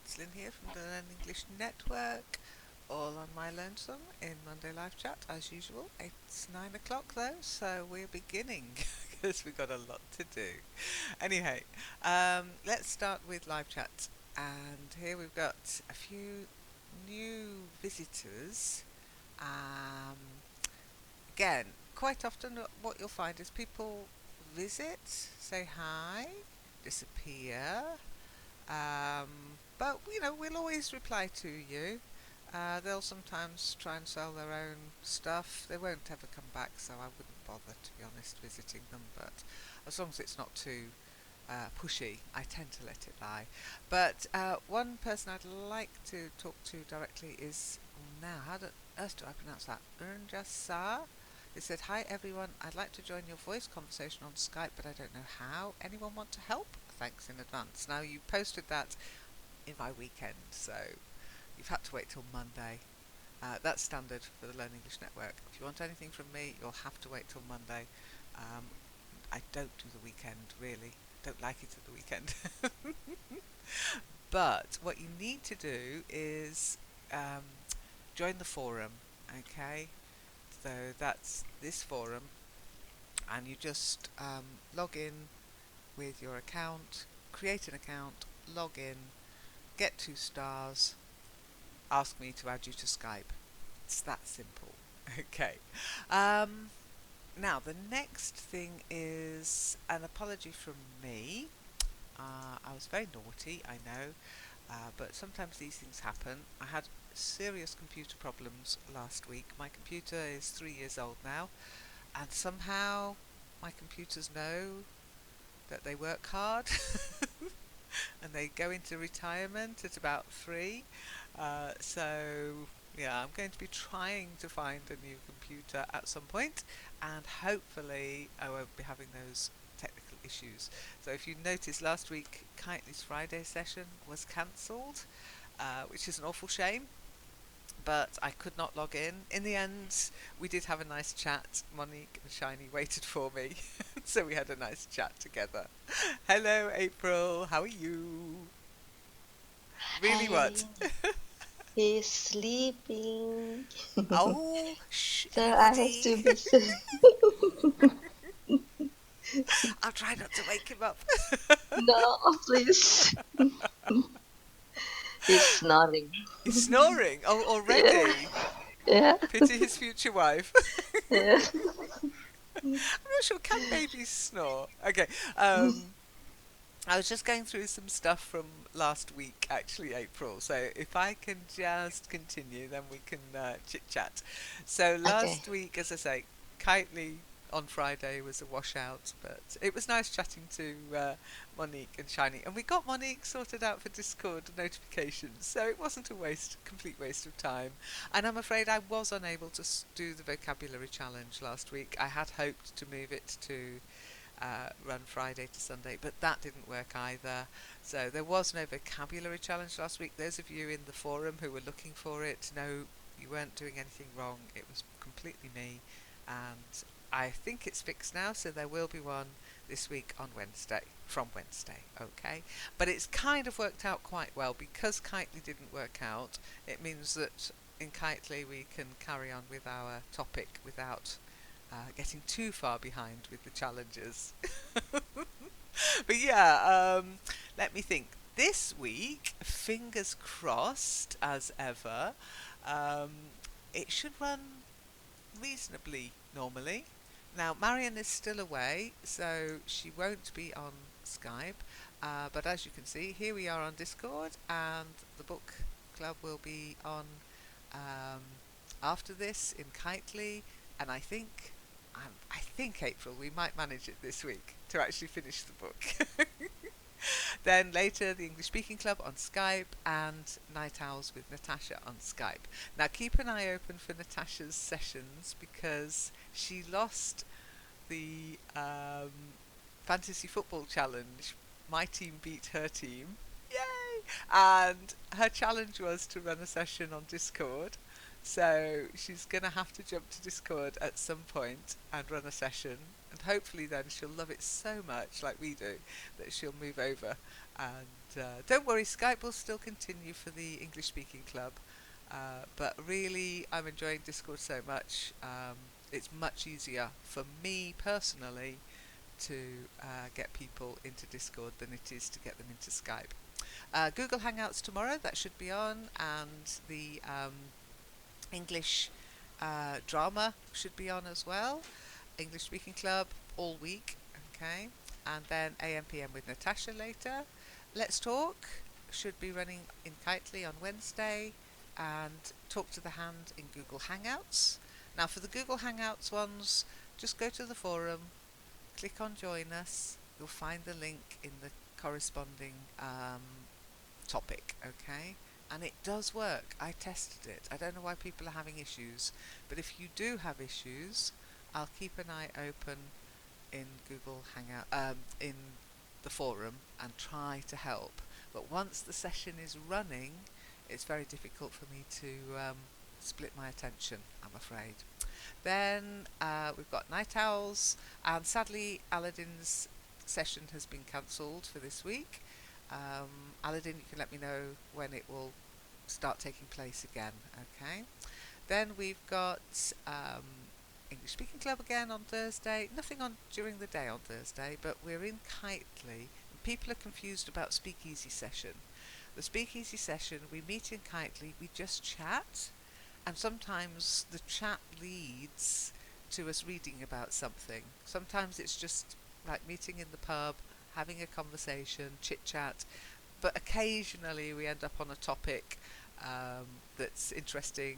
It's Lynn here from the Learn English Network, all on my lonesome in Monday Live Chat as usual. It's 9 o'clock though, so we're beginning because we've got a lot to do. Anyway, let's start with live chat, and here we've got a few new visitors. Um, Again, quite often what you'll find is people visit, say hi, disappear, but we'll always reply to you. They'll sometimes try and sell their own stuff. They won't ever come back, so I wouldn't bother, to be honest, visiting them. But as long as it's not too pushy, I tend to let it lie. But one person I'd like to talk to directly is now. How on earth do I pronounce that? Urnjasa. It said, "Hi everyone, I'd like to join your voice conversation on Skype, but I don't know how. Anyone want to help? Thanks in advance." Now, you posted that in my weekend, so you've had to wait till Monday. That's standard for the Learn English Network. If you want anything from me, you'll have to wait till Monday. Um, I don't do the weekend, really. Don't like it at the weekend. But what you need to do is um, join the forum, okay? So that's this forum, and you just log in with your account, create an account, log in, get 2 stars, ask me to add you to Skype. It's that simple. Okay. Um, Now, the next thing is an apology from me. I was very naughty, I know, but sometimes these things happen. I had serious computer problems last week. My computer is 3 years old now, and somehow my computers know that they work hard and they go into retirement at about 3. So, yeah, I'm going to be trying to find a new computer at some point, and hopefully I won't be having those technical issues. So if you noticed, last week Kitely's Friday session was cancelled, which is an awful shame, but I could not log in. In the end, we did have a nice chat. Monique and Shiny waited for me, so we had a nice chat together. Hello, April. How are you? Really, what? Hi, he's sleeping, Oh, shh, so I have everybody. to be. I'll try not to wake him up. No, please. He's snoring. He's snoring. Oh, Yeah, already. yeah, Pity his future wife. yeah. I'm not sure. Can babies snore? Okay. Um, I was just going through some stuff from last week, actually, April. So if I can just continue, then we can chit chat. So Okay. last week, as I say, Kitely on Friday was a washout, but it was nice chatting to Monique and Shiny, and we got Monique sorted out for Discord notifications, so it wasn't a complete waste of time. And I'm afraid I was unable to do the vocabulary challenge last week. I had hoped to move it to run Friday to Sunday, but that didn't work either. So there was no vocabulary challenge last week. Those of you in the forum who were looking for it, no, you weren't doing anything wrong. It was completely me, and I think it's fixed now, so there will be one this week on Wednesday, from Wednesday, okay? But it's kind of worked out quite well because Kitely didn't work out. It means that in Kitely we can carry on with our topic without getting too far behind with the challenges. But yeah, let me think. This week, fingers crossed, as ever, um, it should run reasonably normally. Now, Marion is still away, so she won't be on Skype. But as you can see, here we are on Discord, and the book club will be on um, after this in Kitely. And I think April, we might manage it this week to actually finish the book. Then later, the English Speaking Club on Skype and Night Owls with Natasha on Skype. Now, keep an eye open for Natasha's sessions because she lost the Fantasy Football Challenge. My team beat her team. Yay! And her challenge was to run a session on Discord. So she's going to have to jump to Discord at some point and run a session. And hopefully then she'll love it so much, like we do, that she'll move over. And don't worry, Skype will still continue for the English speaking club. But really, I'm enjoying Discord so much. It's much easier for me personally to get people into Discord than it is to get them into Skype. Google Hangouts tomorrow, that should be on, and the English drama should be on as well. English Speaking Club all week, okay? And then AM/PM with Natasha later. Let's Talk should be running in Kitely on Wednesday, and Talk to the Hand in Google Hangouts. Now for the Google Hangouts ones, just go to the forum, click on Join Us, you'll find the link in the corresponding topic, okay? And it does work. I tested it. I don't know why people are having issues, but if you do have issues, I'll keep an eye open in Google Hangout, in the forum, and try to help. But once the session is running, it's very difficult for me to split my attention, I'm afraid. Then we've got Night Owls, and sadly Aladdin's session has been cancelled for this week. Aladdin, you can let me know when it will start taking place again, okay? Then we've got English Speaking Club again on Thursday. Nothing on during the day on Thursday, but we're in Kitely. People are confused about Speakeasy session. The Speakeasy session, we meet in Kitely, we just chat, and sometimes the chat leads to us reading about something. Sometimes it's just like meeting in the pub, having a conversation, chit-chat, but occasionally we end up on a topic that's interesting.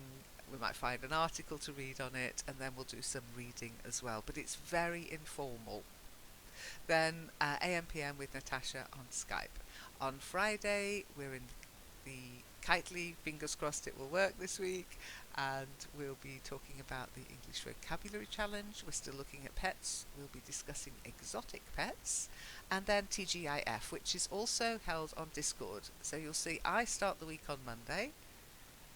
We might find an article to read on it, and then we'll do some reading as well, but it's very informal. Then AM/PM with Natasha on Skype. On Friday, we're in the Kitely, fingers crossed it will work this week, and we'll be talking about the English Vocabulary Challenge. We're still looking at pets. We'll be discussing exotic pets, and then TGIF, which is also held on Discord. So you'll see I start the week on Monday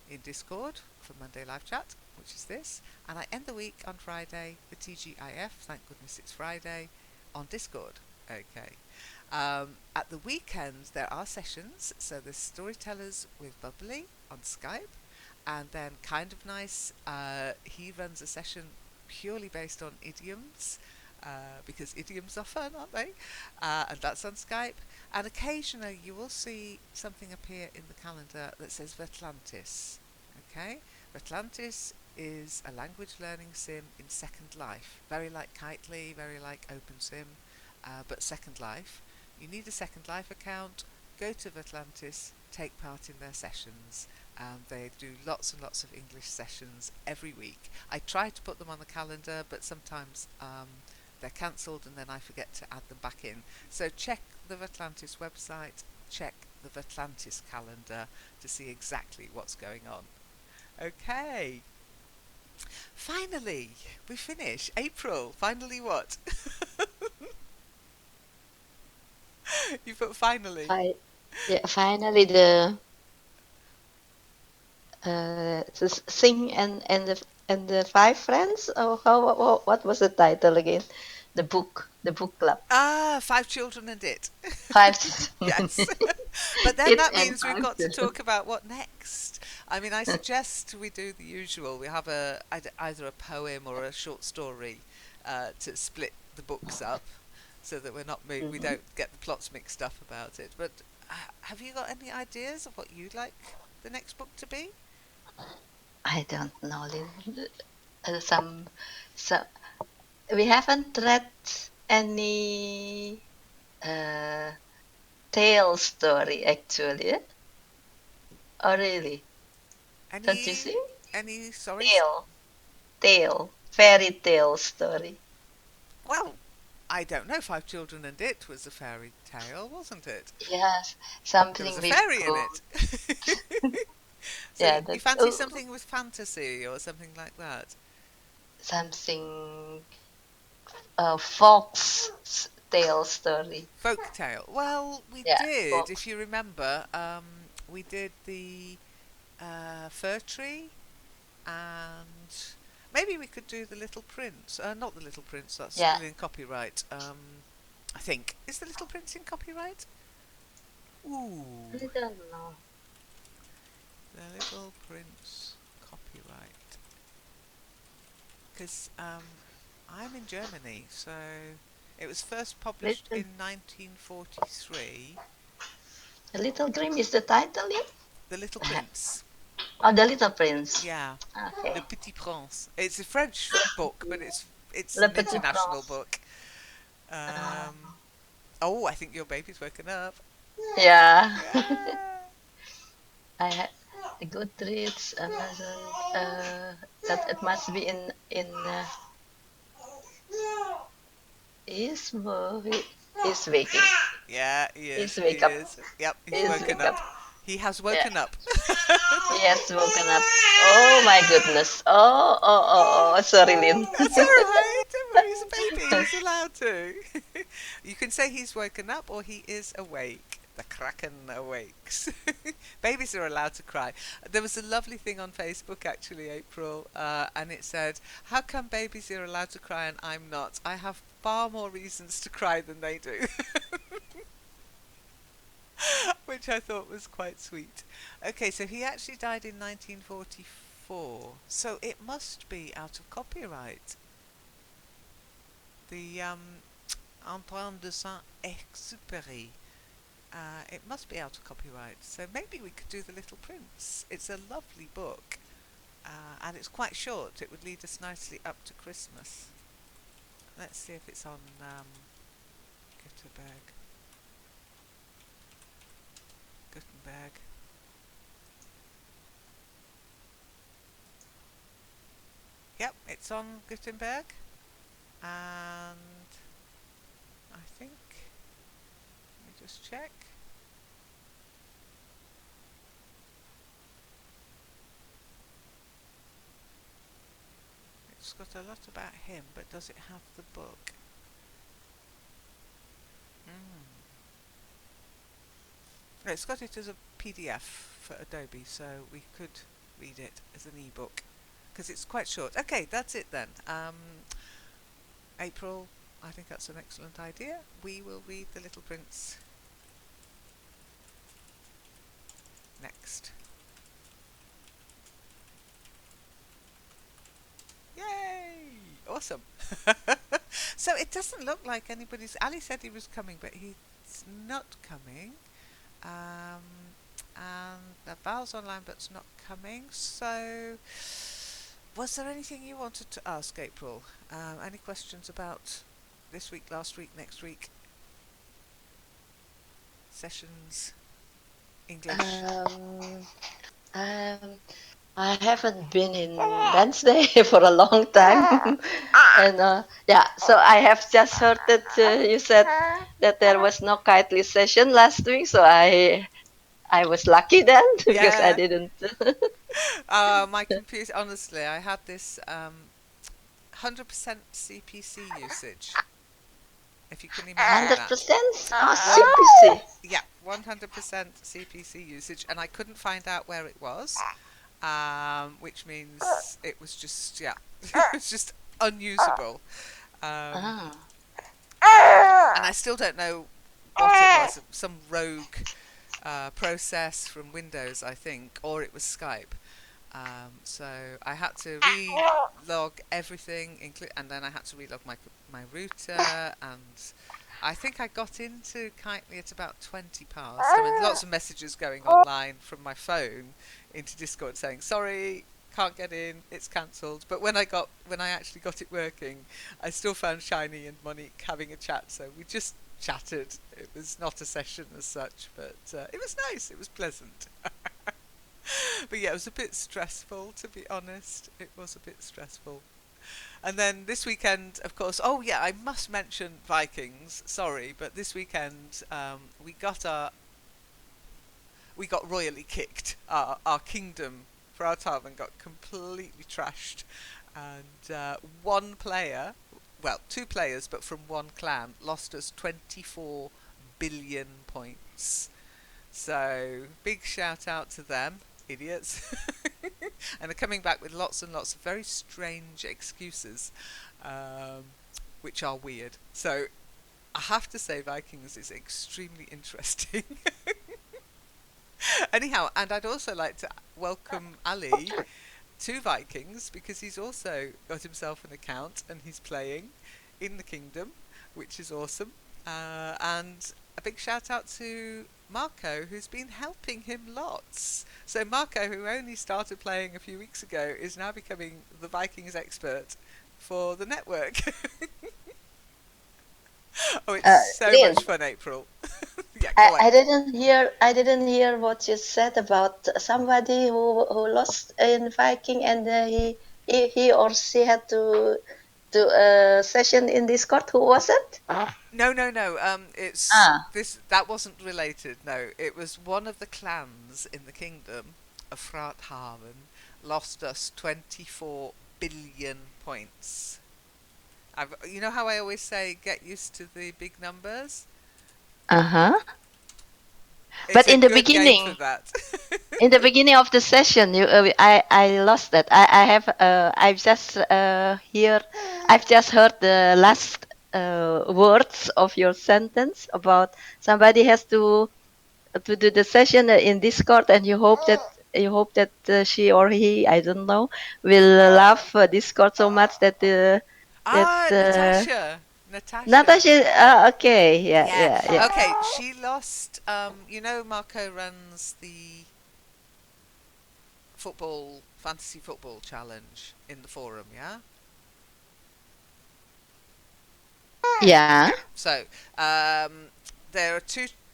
in Discord for Monday Live Chat, which is this, and I end the week on Friday for TGIF, thank goodness it's Friday, on Discord. Okay. At the weekend there are sessions, so there's Storytellers with Bubbly on Skype, and then Kind of Nice, he runs a session purely based on idioms, because idioms are fun, aren't they? And that's on Skype. And occasionally you will see something appear in the calendar that says Vertlantis. Okay? Vertlantis is a language learning sim in Second Life. Very like Kitely, very like OpenSim, but Second Life. You need a Second Life account, go to Vertlantis, take part in their sessions. They do lots and lots of English sessions every week. I try to put them on the calendar, but sometimes they're cancelled and then I forget to add them back in. So check the Vertlantis website, check the Vertlantis calendar to see exactly what's going on. Okay. Finally, we finish. April. Finally what? You put finally. Yeah, finally the Sing and the Five Friends. Oh, what was the title again? The book club. Ah, Five Children and It. Five. Yes. But then It that and means we've Five got to Children. talk about what next. I mean, I suggest we do the usual. We have either a poem or a short story to split the books up, so that we Mhm. don't get the plots mixed up about it. But have you got any ideas of what you'd like the next book to be? I don't know. Some we haven't read any uh, tale story actually. Oh, really? Don't you Any, think? any, sorry? Tale, fairy tale story. Well, I don't know. Five Children and It was a fairy tale, wasn't it? Yes, There was something a with fairy in gold. it. So Yeah, you that's fancy something with fantasy or something like that? something fox tale story. Folk tale. Well, we Yeah, did, if fox. you remember, we did the fir tree. and maybe we could do The Little Prince. Not The Little Prince, that's Yeah. still in copyright. I think. Is The Little Prince in copyright? Ooh, I don't know. The Little Prince copyright. Because I'm in Germany, so it was first published Little, in 1943. the Little Dream is the title, yeah? The Little Prince. Oh, The Little Prince. Yeah. Okay. Le Petit Prince. It's a French book, but it's Le an Petit international Prince. book. Uh, Oh, I think your baby's woken up. yeah. Yeah. I had the Goodreads, Amazon. That it must be in. He's waking. Yeah, he He's is. He wake up. is. Yep, he's He's woken wake up. up. He has Yeah. woken up. He has woken up. Oh my goodness. Oh. Sorry, Lynn. That's all right. Don't worry. He's a baby. He's allowed to. You can say he's woken up or he is awake. The Kraken awakes. Babies are allowed to cry. There was a lovely thing on Facebook actually, April, and it said, "How come babies are allowed to cry and I'm not? I have far more reasons to cry than they do." Which I thought was quite sweet. Okay, so he actually died in 1944, so it must be out of copyright. The Antoine de Saint-Exupéry. It must be out of copyright, so maybe we could do The Little Prince. It's a lovely book, and it's quite short. It would lead us nicely up to Christmas. Let's see if it's on Gutenberg. Gutenberg. Yep, it's on Gutenberg, and I think, let me just check. It's got a lot about him, but does it have the book? It's got it as a PDF for Adobe, so we could read it as an ebook because it's quite short. Okay, that's it then. April, I think that's an excellent idea. We will read The Little Prince next. Yay! Awesome. So it doesn't look like anybody's. Ali said he was coming, but he's not coming. Um, and the Val's online, but's not coming. So, was there anything you wanted to ask, April? Any questions about this week, last week, next week? Sessions, English? Um, um, I haven't been in Wednesday for a long time, and yeah, so I have just heard that you said that there was no kitely session last week, so I was lucky then because I Yeah. didn't. My computer, honestly, I had this 100% CPC usage, if you can imagine Hundred that. percent One, CPC. yeah, 100% CPC usage, and I couldn't find out where it was, which means it was just, yeah, it was just unusable. Um, Ah. and I still don't know what it was. Some rogue process from Windows, I think, or it was Skype. So I had to re-log everything, and then I had to re-log my router, and I think I got into Kitely at about 20 past. I mean, lots of messages going online from my phone into Discord saying, "Sorry, can't get in, it's cancelled." But when I actually got it working, I still found Shiny and Monique having a chat. So we just chatted. It was not a session as such, but it was nice. It was pleasant. But yeah, it was a bit stressful, to be honest. It was a bit stressful. And then this weekend, of course, oh yeah, I must mention Vikings. Sorry, but this weekend we got royally kicked. Our kingdom for our Tarvan got completely trashed, and one player, well, two players, but from one clan, lost us 24 billion points. So big shout out to them. idiots, and are coming back with lots and lots of very strange excuses, um, which are weird. So I have to say, Vikings is extremely interesting. Anyhow, and I'd also like to welcome Ali to Vikings because he's also got himself an account and he's playing in the kingdom, which is awesome. And a big shout out to Marco, who's been helping him lots. So Marco, who only started playing a few weeks ago, is now becoming the Vikings expert for the network. Oh, it's so Lynn, much fun, April. Yeah, go on. I didn't hear what you said about somebody who lost in Viking and he or she had to do a session in Discord. Who was it? No, no, no. It's Ah, this. That wasn't related. No, it was one of the clans in the kingdom of Frathaven lost us 24 billion points. You know how I always say, get used to the big numbers. uh-huh. It's But a good game for that. in the beginning of the session, I lost that. I have I've just heard the last words of your sentence about somebody has to do the session in Discord, and you hope that she or he, I don't know, will love Discord so much that Ah, Natasha. Natasha. Natasha. Okay, yeah, Yeah. yeah, yeah, Okay. She lost. You know, Marco runs the fantasy football challenge in the forum. Yeah. yeah, Yeah. So um, there are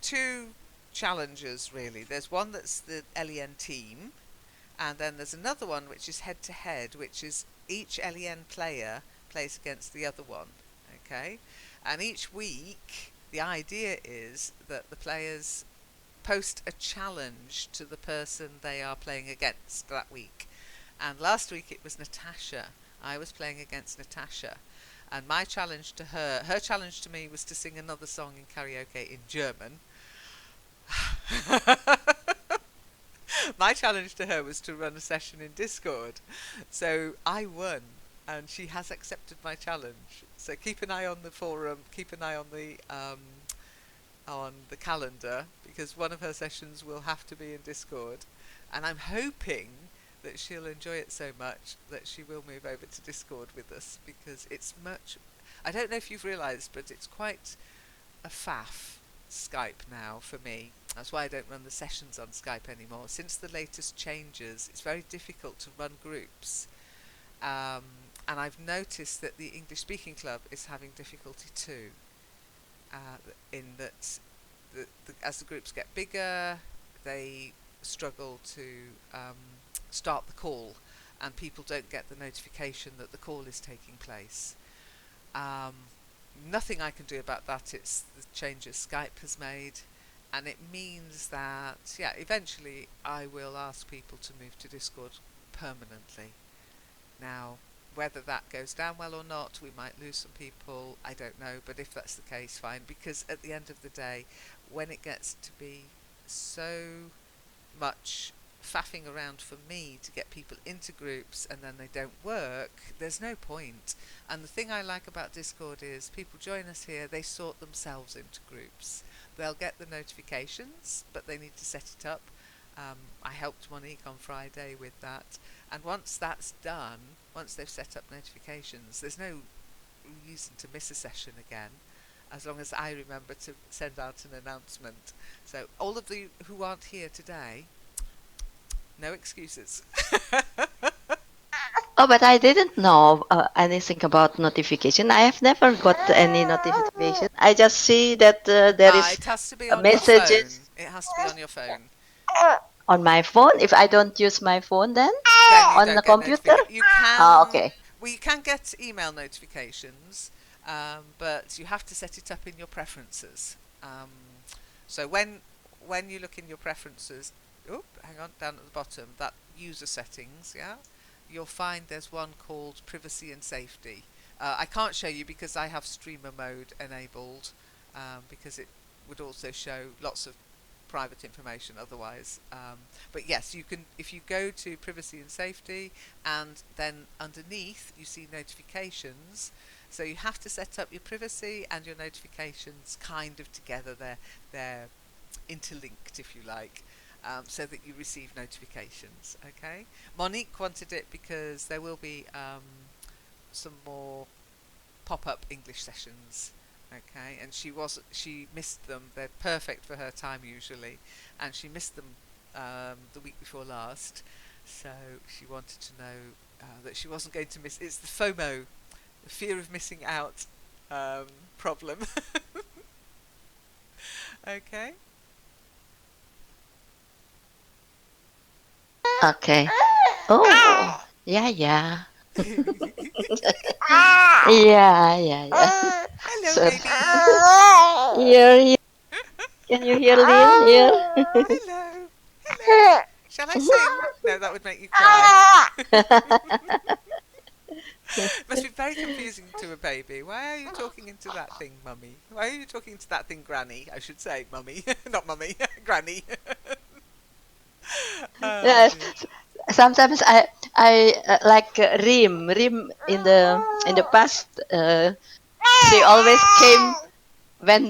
two challenges really. There's one that's the LEN team, and then there's another one which is head to head, which is each LEN player plays against the other one. Okay, and each week the idea is that the players post a challenge to the person they are playing against that week. And last week it was Natasha. I was playing against Natasha. And my challenge to her challenge to me was to sing another song in karaoke in German. My challenge to her was to run a session in Discord. So I won, and she has accepted my challenge. So keep an eye on the forum, keep an eye on the calendar, because one of her sessions will have to be in Discord. And I'm hoping that she'll enjoy it so much that she will move over to Discord with us, because it's much. I don't know if you've realised, but it's quite a faff, Skype now for me. That's why I don't run the sessions on Skype anymore. Since the latest changes, it's very difficult to run groups. Um, and I've noticed that the English Speaking Club is having difficulty too, in that as the groups get bigger, they struggle to start the call, and people don't get the notification that the call is taking place. Um, Nothing I can do about that. It's the changes Skype has made, and it means that eventually I will ask people to move to Discord permanently. Now, whether that goes down well or not, we might lose some people, I don't know, but if that's the case, fine, because at the end of the day, when it gets to be so much faffing around for me to get people into groups and then they don't work, there's no point. And the thing I like about Discord is people join us here, they sort themselves into groups. They'll get the notifications, but they need to set it up. I helped Monique on Friday with that. And once that's done, once they've set up notifications, there's no reason to miss a session again, as long as I remember to send out an announcement. So all of you who aren't here today, no excuses. Oh, but I didn't know anything about notification. I have never got any notification. I just see that there is It has to be on your phone. messages It has to be on your phone. on my phone. If I don't use my phone, then Then you on the don't get computer. notification. Okay. Well, you can get email notifications, but you have to set it up in your preferences. Um, so when you look in your preferences, hang on, down at the bottom, that user settings, yeah, you'll find there's one called privacy and safety. I can't show you because I have streamer mode enabled, because it would also show lots of private information otherwise. But yes, you can, if you go to privacy and safety, and then underneath you see notifications. So you have to set up your privacy and your notifications kind of together. They're interlinked, if you like, so that you receive notifications. Okay. Monique wanted it because there will be some more pop-up English sessions. Okay, and she missed them. They're perfect for her time usually, and she missed them the week before last. So she wanted to know that she wasn't going to miss. It's the FOMO, the fear of missing out um, problem. Okay. Okay. Oh, yeah, yeah. Yeah, yeah, yeah. Hello, So, baby. here, can you hear Lynn here? Hello. Hello. Shall I sing? No, that would make you cry. Must be very confusing to a baby. Why are you talking into that thing, mummy? Why are you talking to that thing, granny? I should say, mummy, not mummy, granny. Oh Yes. dear. Sometimes I like Rim in the past. She always came when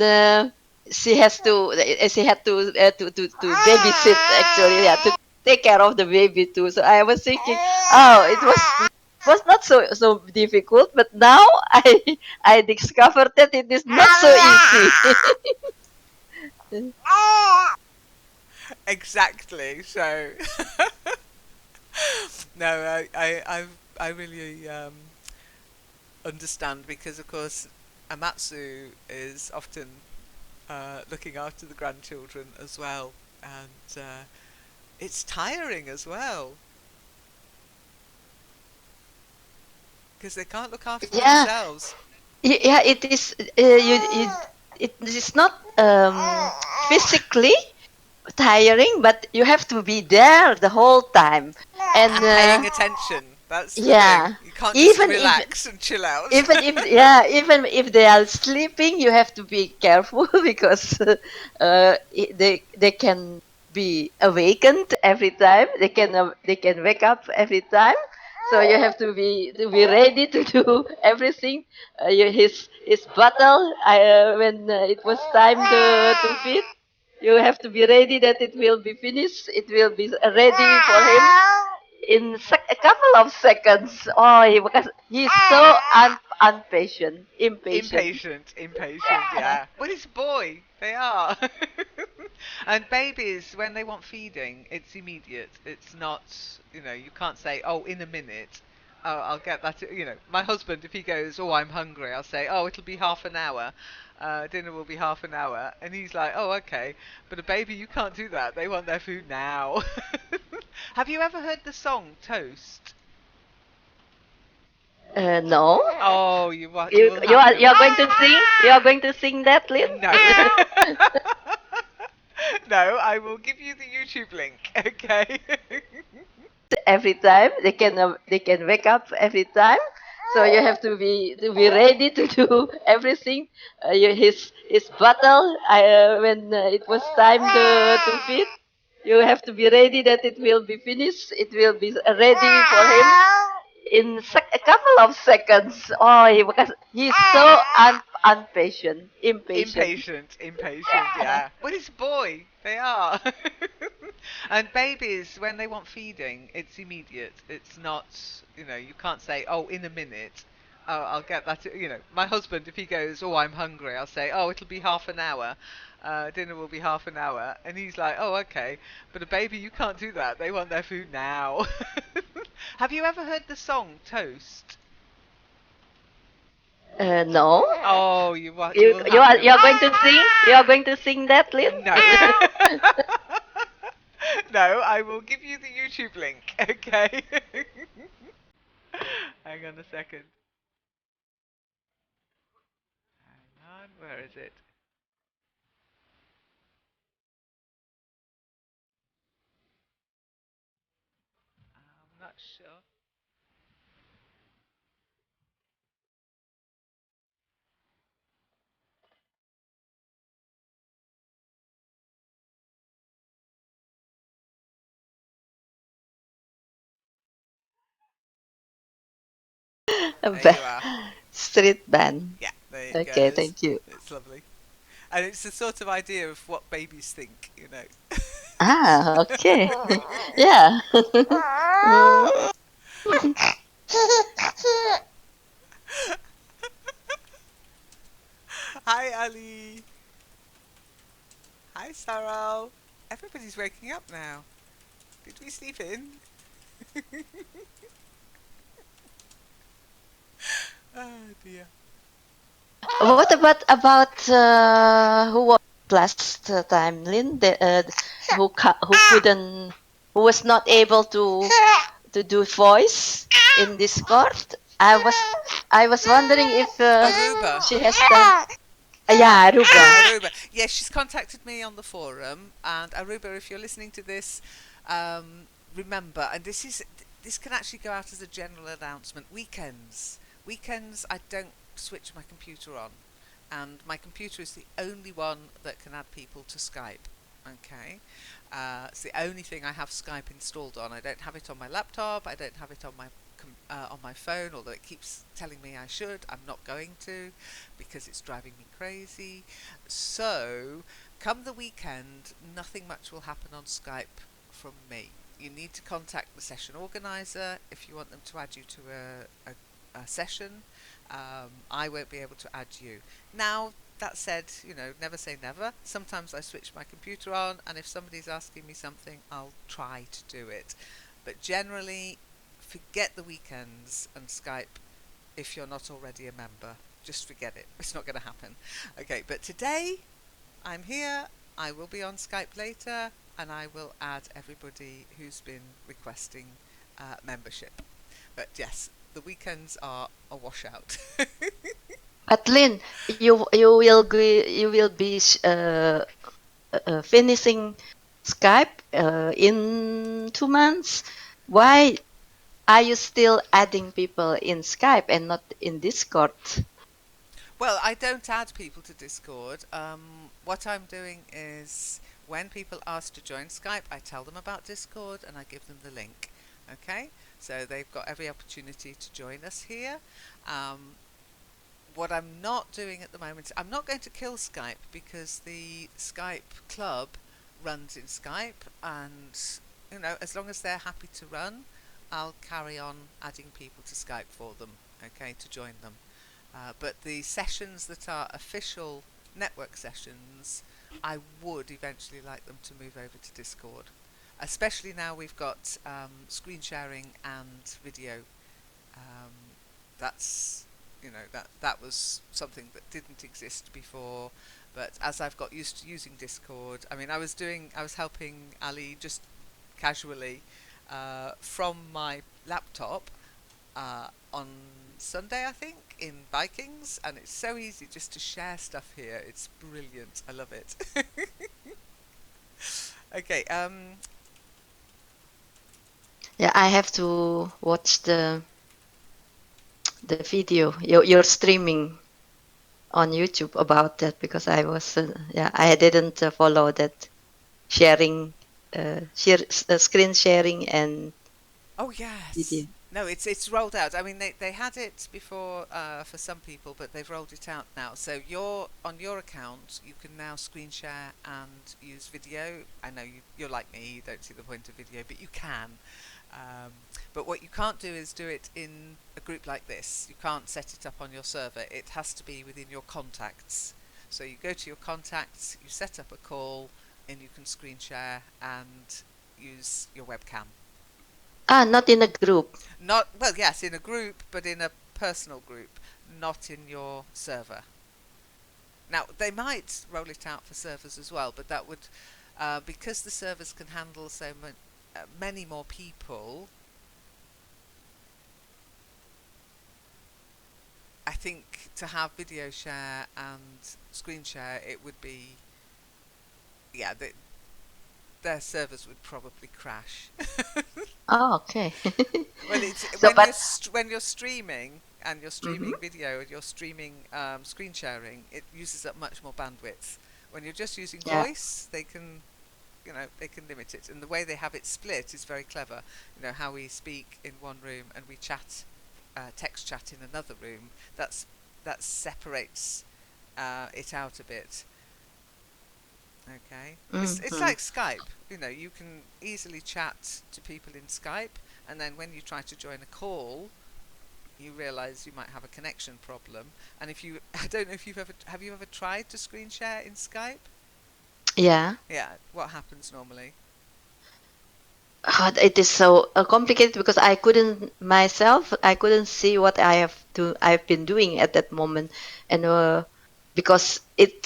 she had to babysit, actually, yeah, to take care of the baby too. So I was thinking, oh, it was not so difficult, but now I discovered that it is not so easy. Exactly. So, no, I really understand because, of course, Amatsu is often looking after the grandchildren as well, and it's tiring as well because they can't look after Yeah, themselves. yeah, it is. It is not physically tiring, but you have to be there the whole time. And And paying attention. That's the thing. yeah, You can't just even if relax and chill out. even if they are sleeping, you have to be careful because they can be awakened every time. They can wake up every time. So you have to be ready to do everything. His bottle, when it was time to feed, you have to be ready that it will be finished. It will be ready for him in a couple of seconds. Oh, because he's so impatient. Impatient, yeah. Well, it's a boy. They are. And babies, when they want feeding, it's immediate. It's not, you can't say, oh, in a minute. Oh, I'll get that. My husband, if he goes, oh, I'm hungry, I'll say, oh, it'll be half an hour. Dinner will be half an hour. And he's like, oh, okay. But a baby, you can't do that. They want their food now. Have you ever heard the song Toast? No. Oh, you You will you have are to. you are going to sing? You are going to sing that, Lynn? No. No, I will give you the YouTube link, okay? Every time they can wake up every time. So you have to be ready to do everything. His bottle, when it was time to feed, you have to be ready that it will be finished. It will be ready for him in a couple of seconds. Oh, because he's so impatient. Impatient, yeah. Well, it's a boy. They are. And babies, when they want feeding, it's immediate. It's not, you can't say, oh, in a minute. Oh, I'll get that. My husband, if he goes, oh, I'm hungry, I'll say, oh, it'll be half an hour. Dinner will be half an hour. And he's like, oh, okay. But a baby, you can't do that. They want their food now. Have you ever heard the song Toast? No. Oh, you You will you have are to. you are going to sing? You are going to sing that, Lynn? No. No, I will give you the YouTube link, okay? Hang on a second. Hang on, where is it? I'm not sure. A There ba- you are. street band. Yeah, there it Okay, goes. thank you. It's lovely. And it's the sort of idea of what babies think, you know. Ah, okay. Yeah. Mm. Hi, Ali. Hi, Sarah. Everybody's waking up now. Did we sleep in? Oh dear. What about who was last time, Lynn? Who couldn't, who was not able to do voice in Discord? I was wondering if Aruba. she has done. Yeah, Aruba. Aruba. Yes, she's contacted me on the forum, and Aruba, if you're listening to this, um, remember, and this can actually go out as a general announcement. Weekends, I don't switch my computer on, and my computer is the only one that can add people to Skype. Okay, it's the only thing I have Skype installed on. I don't have it on my laptop. I don't have it on my phone, although it keeps telling me I should. I'm not going to because it's driving me crazy. So, come the weekend, nothing much will happen on Skype from me. You need to contact the session organizer if you want them to add you to a session. I won't be able to add you. Now, that said, never say never. Sometimes I switch my computer on, and if somebody's asking me something, I'll try to do it. But generally, forget the weekends and Skype if you're not already a member. Just forget it. It's not going to happen. Okay, but today I'm here. I will be on Skype later, and I will add everybody who's been requesting membership. But yes, the weekends are a washout. But Lynn, you will be finishing Skype in 2 months. Why are you still adding people in Skype and not in Discord? Well, I don't add people to Discord. What I'm doing is when people ask to join Skype, I tell them about Discord and I give them the link. Okay, so they've got every opportunity to join us here. Um, what I'm not doing at the moment, I'm not going to kill Skype because the Skype club runs in Skype, and as long as they're happy to run, I'll carry on adding people to Skype for them. Okay, to join them. But the sessions that are official network sessions, I would eventually like them to move over to Discord. Especially now we've got screen sharing and video. Um, that's that was something that didn't exist before. But as I've got used to using Discord, I mean, I was helping Ali just casually from my laptop on Sunday, I think, in Vikings, and it's so easy just to share stuff here. It's brilliant. I love it. Okay. Yeah, I have to watch the video you're streaming on YouTube about that because I didn't follow that sharing, screen sharing and Oh yes. video. No, it's rolled out. I mean, they had it before for some people, but they've rolled it out now. So on your account, you can now screen share and use video. I know you're like me; you don't see the point of video, but you can. Um, but what you can't do is do it in a group like this. You can't set it up on your server. It has to be within your contacts. So you go to your contacts, you set up a call, and you can screen share and use your webcam. Not in a group. Not, well, yes, in a group, but in a personal group, not in your server. Now, they might roll it out for servers as well, but that would, because the servers can handle many more people, I think to have video share and screen share, it would be, yeah, their servers would probably crash. Oh, okay. Well, it's So, but when you're streaming and you're streaming mhm. video and you're streaming screen sharing, it uses up much more bandwidth. When you're just using Yeah. voice, they can limit it, and the way they have it split is very clever. How we speak in one room and we chat text chat in another room, that separates it out a bit. Okay, it's Mm-hmm. like Skype. You know, you can easily chat to people in Skype, and then when you try to join a call, you realise you might have a connection problem. And if you, I don't know if have you ever tried to screen share in Skype? Yeah. Yeah, what happens normally? It is so complicated because I couldn't see what I've been doing at that moment, and because it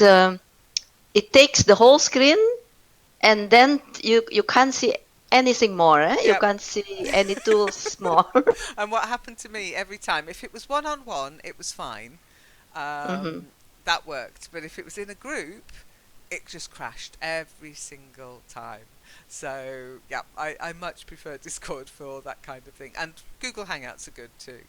takes the whole screen, and then you can't see anything more. You Yep. can't see any tools more. And what happened to me every time, if it was one on one, it was fine. Hmm. That worked. But if it was in a group, it just crashed every single time. So yeah, I much prefer Discord for that kind of thing. And Google Hangouts are good too.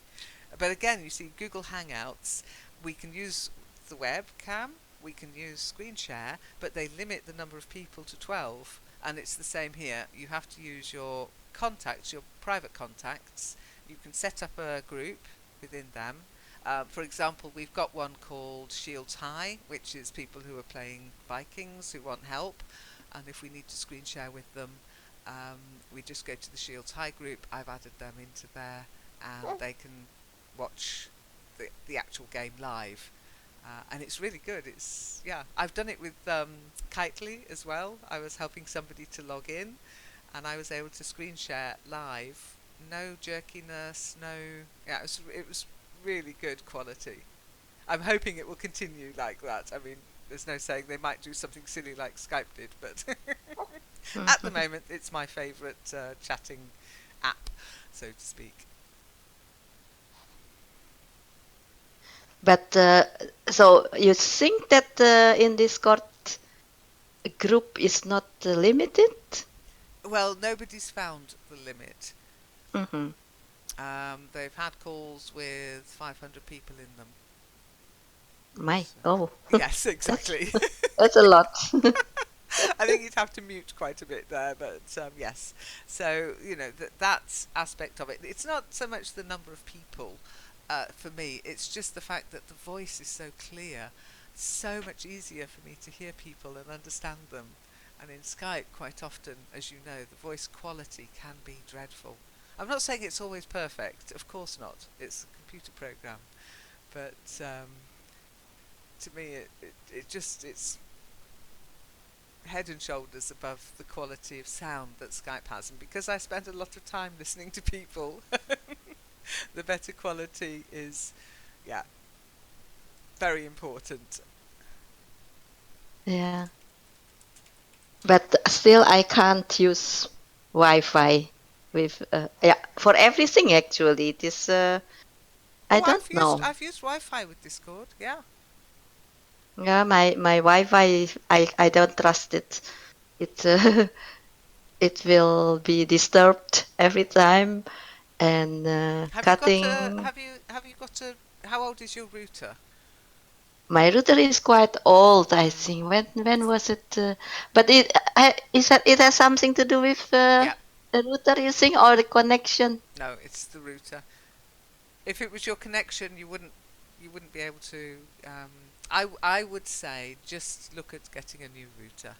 But again, you see, Google Hangouts, we can use the webcam, we can use screen share, but they limit the number of people to 12. And it's the same here. You have to use your contacts, your private contacts. You can set up a group within them. For example, we've got one called Shields High, which is people who are playing Vikings who want help. And if we need to screen share with them, we just go to the Shields High group. I've added them into there, and they can watch the actual game live. And it's really good. It's yeah. I've done it with Kitely as well. I was helping somebody to log in, and I was able to screen share live. No jerkiness. No. Yeah, it was really good quality. I'm hoping it will continue like that. I mean, there's no saying they might do something silly like Skype did, but at the moment, it's my favourite chatting app, so to speak. But so you think that in Discord group is not limited? Well, nobody's found the limit. Hmm. They've had calls with 500 people in them. My, So, oh, yes, that's exactly. that's a lot. I think you'd have to mute quite a bit there, but yes. So that aspect of it. It's not so much the number of people for me. It's just the fact that the voice is so clear. It's so much easier for me to hear people and understand them. And in Skype, quite often, as you know, the voice quality can be dreadful. I'm not saying it's always perfect. Of course not. It's a computer program, but to me, it just it's head and shoulders above the quality of sound that Skype has. And because I spend a lot of time listening to people, the better quality is, yeah, very important. Yeah, but still I can't use Wi-Fi with yeah, for everything actually. It is I Oh, don't know. I've used Wi-Fi with Discord. Yeah. Yeah, my Wi-Fi I don't trust it. It it will be disturbed every time and cutting. Have you got a how old is your router? My router is quite old, I think. When was it? But is that it has something to do with Yeah. the router using or the connection? No, it's the router. If it was your connection, you wouldn't be able to. I would say just look at getting a new router.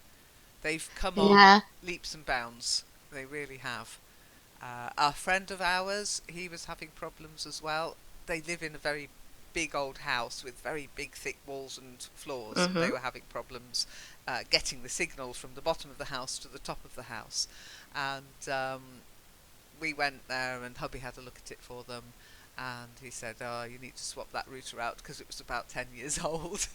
They've come on Yeah. leaps and bounds. They really have. A friend of ours, he was having problems as well. They live in a very big old house with very big, thick walls and floors, and they Mm-hmm. were having problems getting the signal from the bottom of the house to the top of the house. And we went there, and hubby had a look at it for them. And he said, "Oh, you need to swap that router out because it was about 10 years old."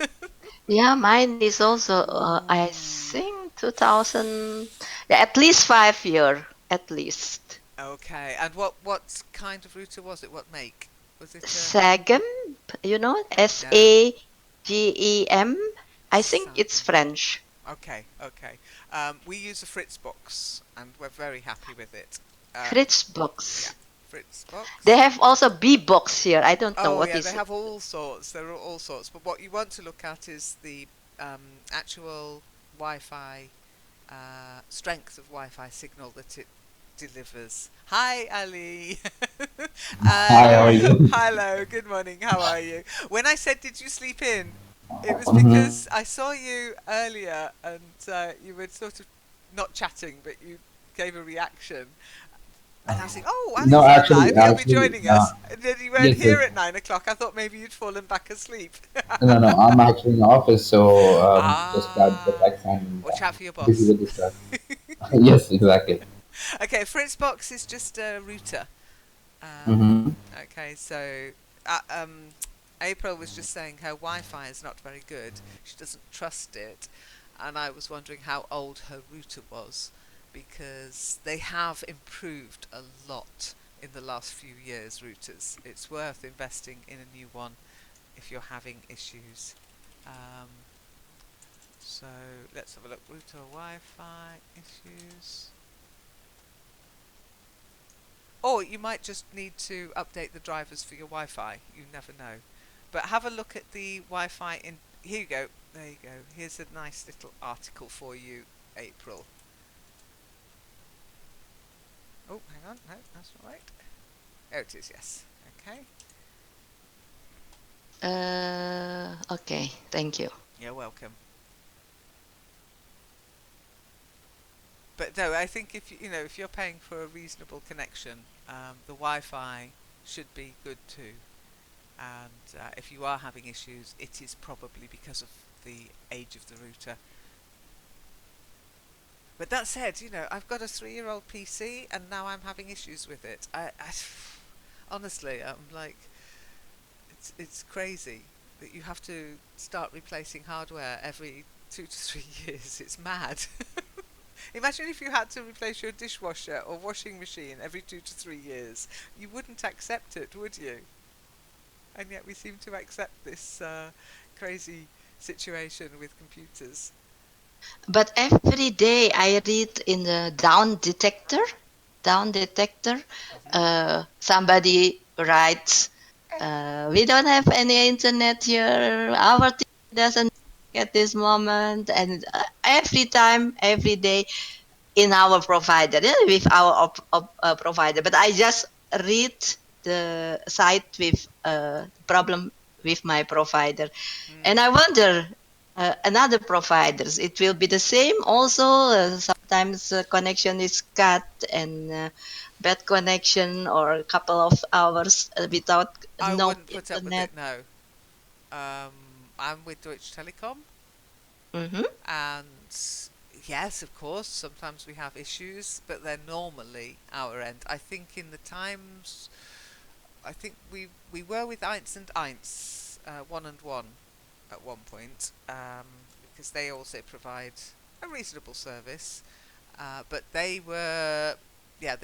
Yeah, mine is also I Ooh. think 2000. Yeah, at least 5 year, at least. Okay. And what kind of router was it? What make? Was it a Sagem, you know, no? Sagem. I think it's Sagem. French. Okay, okay. We use a Fritz box, and we're very happy with it. Fritz Yeah, box. Fritz They box. have also B box here. I don't know Oh what yeah, they is it. have all sorts. There are all sorts. But what you want to look at is the actual Wi-Fi strength of Wi-Fi signal that it delivers. Hi, Ali. Hi, how are you? Hello, good morning. How are you? When I said, did you sleep in? It was hmm because I saw you earlier and you were sort of not chatting, but you gave a reaction. And I was thinking, oh, No, Ali's on live. He'll be actually, joining us. And then you weren't yes, yes. here at 9 o'clock. I thought maybe you'd fallen back asleep. No, no, I'm actually in the office, so just got the Ah, text and watch out for your busy boss. with this stuff. Yes, exactly. Okay, Fritzbox is just a router. Um, Mm-hmm. okay, so uh, um, April was just saying her Wi-Fi is not very good. She doesn't trust it, and I was wondering how old her router was because they have improved a lot in the last few years. Routers, it's worth investing in a new one if you're having issues. Um, so let's have a look. Router Wi-Fi issues. Or you might just need to update the drivers for your Wi-Fi. You never know. But have a look at the Wi-Fi in. Here you go. There you go. Here's a nice little article for you, April. Oh, hang on. No, that's not right. There it is. Yes. Okay. Okay, thank you. You're welcome. But no, I think if if you're paying for a reasonable connection, the Wi-Fi should be good too. And if you are having issues, it is probably because of the age of the router. But that said, I've got a 3-year-old PC and now I'm having issues with it. Honestly, I'm like, it's crazy that you have to start replacing hardware every 2 to 3 years. It's mad. Imagine if you had to replace your dishwasher or washing machine every 2 to 3 years. You wouldn't accept it, would you? And yet we seem to accept this crazy situation with computers. But every day I read in the down detector, Hmm. somebody writes, we don't have any internet here. Our TV doesn't work at this moment, and every time, every day, in our provider, with our provider. But I just read the site with problem with my provider, Mm. and I wonder another providers. It will be the same. Also, sometimes connection is cut and bad connection or a couple of hours without I no wouldn't put up with internet. it, no. I'm with Deutsche Telekom, Mm-hmm. and yes, of course, sometimes we have issues, but they're normally our end. I think in the times, I think we were with Eins and Eins, 1 and 1 at one point, because they also provide a reasonable service, but they were. Yeah,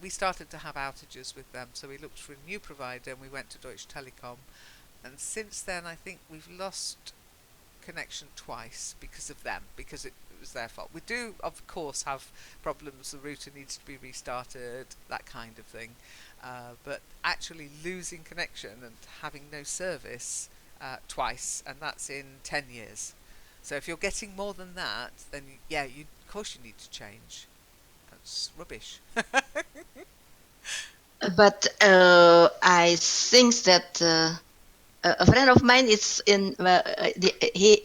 we started to have outages with them, so we looked for a new provider and we went to Deutsche Telekom. And since then, I think we've lost connection twice because of them, because it was their fault. We do, of course, have problems. The router needs to be restarted, that kind of thing. But actually losing connection and having no service twice, and that's in 10 years. So if you're getting more than that, then yeah, of course you need to change. That's rubbish. But I think that a friend of mine is in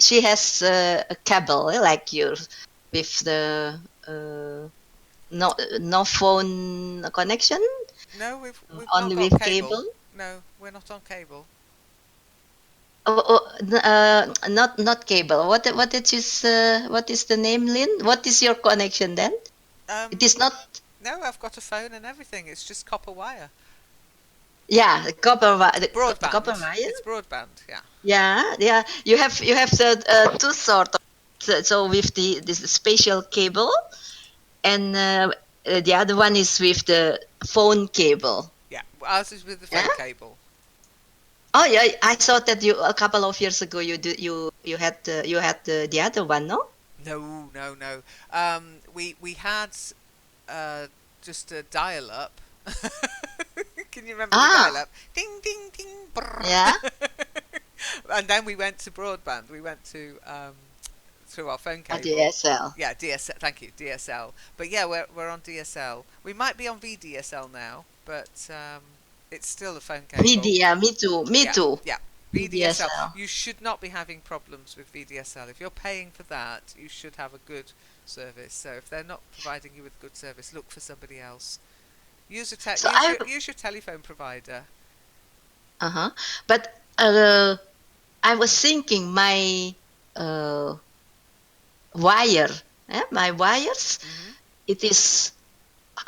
she has a cable like yours with the no phone connection, No, we've not only got with cable. cable. No, we're not on cable. Not cable. What is the name, Lynn? What is your connection then? It is Um, not. no, I've got a phone and everything. It's just copper wire. Yeah, the copper Broadband. wire. It's broadband. Yeah. Yeah, yeah. You have the two sort of, so with the this spatial cable, and the other one is with the phone cable. Yeah. Ours is with the Yeah. phone cable. Oh yeah, I thought that you a couple of years ago you had the other one, no? No, no, no. We had uh, just a dial up. Can you remember the Ah, dial up? Ding, ding, ding. Brrr. yeah. And then we went to broadband. We went to through our phone A cable. DSL. Yeah, DSL. Thank you, DSL. But yeah, we're on DSL. We might be on VDSL now, but it's still a phone cable. Media, me too, me Yeah, too. yeah. VDSL. VDSL. You should not be having problems with VDSL. If you're paying for that, you should have a good service. So if they're not providing you with good service, look for somebody else. So I, Use your telephone provider. uh-huh. But I was thinking my uh, wire, my wires, Hmm. it is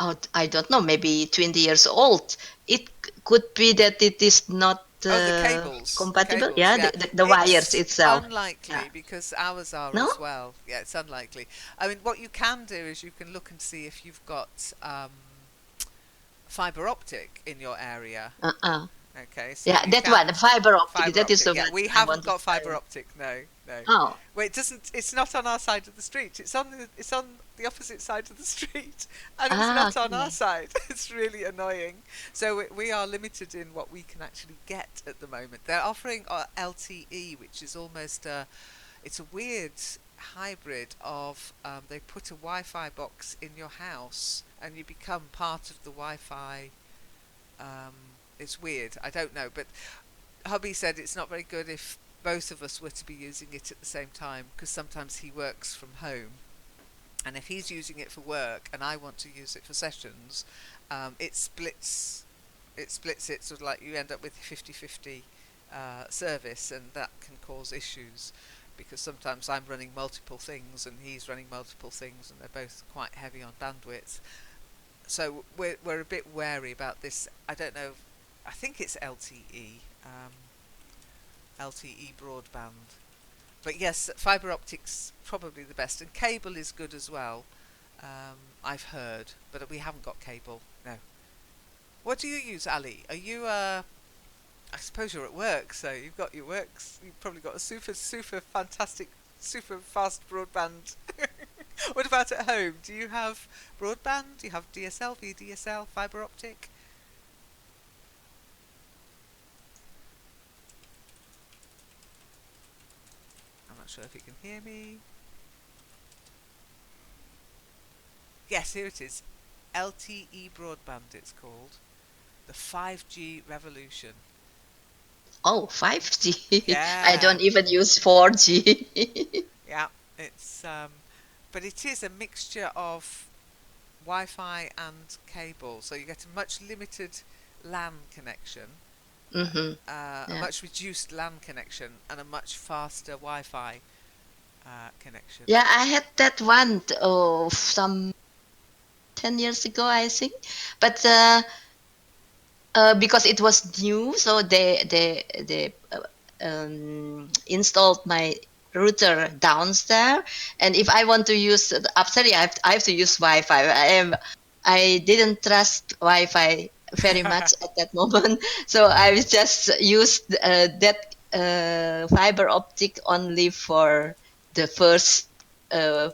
out, I don't know, maybe 20 years old. It could be that it is not Oh, the compatible. cables, Yeah, yeah. the wires It's itself. Yeah. unlikely because ours are No? as well. Yeah, it's unlikely. I mean, what you can do is you can look and see if you've got fiber optic in your area. Uh-uh. Okay, so Yeah, you that one, can the fiber optic. fiber That is optic. the Yeah, one we I haven't want to got fiber try. optic. No, no. Oh, Well, it doesn't. It's not on our side of the street. It's on the opposite side of the street, and it's not on our okay. side. It's really annoying. So we are limited in what we can actually get at the moment. They're offering LTE, which is almost it's a weird hybrid of they put a Wi-Fi box in your house, and you become part of the Wi-Fi. Um, it's weird. I don't know, but hubby said it's not very good if both of us were to be using it at the same time because sometimes he works from home, and if he's using it for work and I want to use it for sessions, it splits. It splits it sort of like you end up with 50-50 service, and that can cause issues because sometimes I'm running multiple things and he's running multiple things, and they're both quite heavy on bandwidth. So we're a bit wary about this. I don't know. I think it's LTE. LTE broadband. But yes, fibre optics probably the best, and cable is good as well. I've heard, but we haven't got cable. No. What do you use, Ali? Are you? I suppose you're at work, so you've got your works. You've probably got a super fantastic, super fast broadband. What about at home? Do you have broadband? Do you have DSL, VDSL, fibre optic? I'm not sure if you can hear me. Yes, here it is. LTE broadband, it's called. The 5G revolution. Oh, 5G. I Yeah, don't even use 4G. yeah. It's but it is a mixture of Wi-Fi and cable, so you get a much limited LAN connection, Mm-hmm. a Yeah. much reduced LAN connection, and a much faster Wi-Fi connection. Yeah, I had that one some 10 years ago, I think. But because it was new, so they installed my router downstairs, and if I want to use the upstairs, I have to use Wi-Fi. I didn't trust Wi-Fi very much at that moment, so I just used that fiber optic only for the first uh,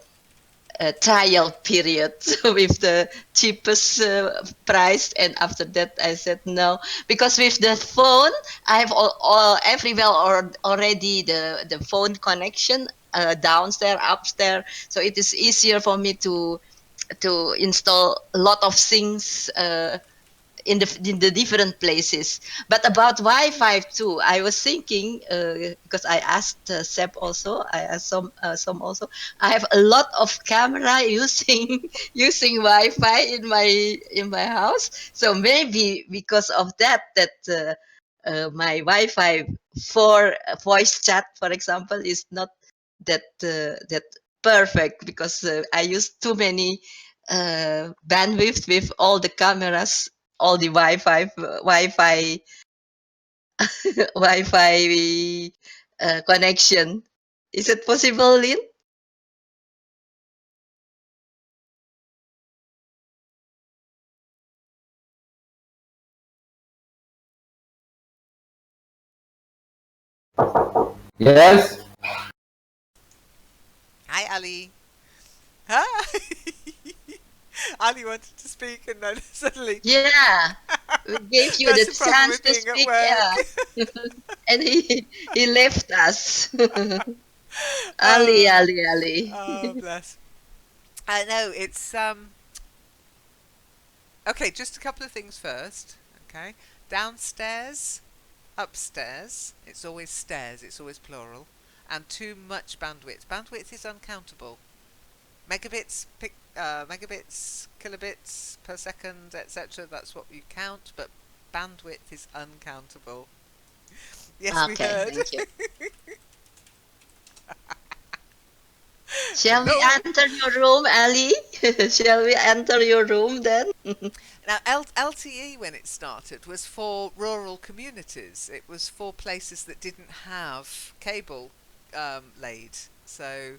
trial period with the cheapest price, and after that I said no, because with the phone I have all everywhere or already the phone connection downstairs, upstairs, so it is easier for me to install a lot of things in the different places. But about Wi-Fi too, I was thinking because I asked Seb also, I asked some also. I have a lot of camera using using Wi-Fi in my house, so maybe because of that my Wi-Fi for voice chat, for example, is not that perfect because I use too many bandwidth with all the cameras, all the Wi-Fi connection. Is it possible, Lynn? Yes. Hi, Ali. Hi. Ali wanted to speak, and then suddenly, Yeah, we gave you that's the the problem chance with to being at speak. work. Yeah, and he left us. Ali, Oh, Ali, Ali. oh, bless. I know it's okay. Just a couple of things first. Okay, downstairs, upstairs. It's always stairs. It's always plural. And too much bandwidth. Bandwidth is uncountable. Megabits, kilobits per second, etc. That's what you count. But bandwidth is uncountable. Yes, we Okay, heard. thank you. Shall we Hello. enter your room, Ali? Shall we enter your room then? Now, LTE, when it started, was for rural communities. It was for places that didn't have cable laid. So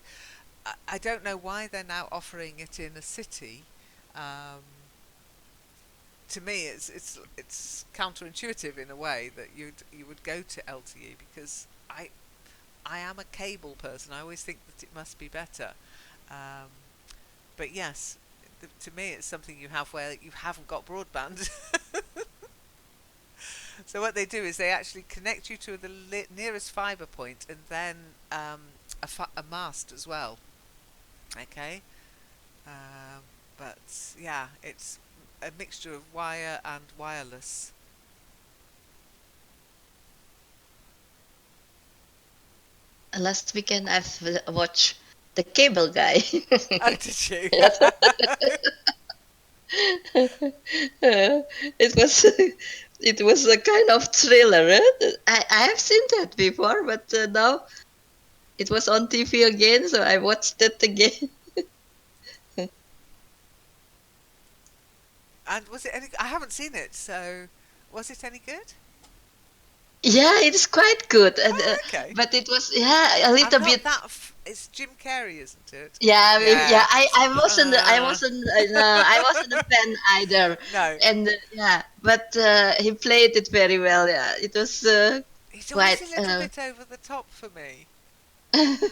I don't know why they're now offering it in a city. Um, to me, it's counterintuitive in a way that you would go to LTE because I am a cable person. I always think that it must be better. Um, but yes, to me, it's something you have where you haven't got broadband. So what they do is they actually connect you to the nearest fibre point and then a mast as well. Okay, um, but yeah, it's a mixture of wire and wireless. Last weekend I've watched The Cable Guy. Oh, did you? Yes. It was it was a kind of thriller. I have seen that before, but now it was on TV again, so I watched it again. And was it any? I haven't seen it, so was it any good? Yeah, it's quite good, and Oh, okay. but it was, yeah, a I'm little not bit. that. It's Jim Carrey, isn't it? Yeah, Yeah. yeah. Uh, I wasn't a fan either, no, and yeah, but he played it very well. Yeah, it was he's always quite. a little bit over the top for me.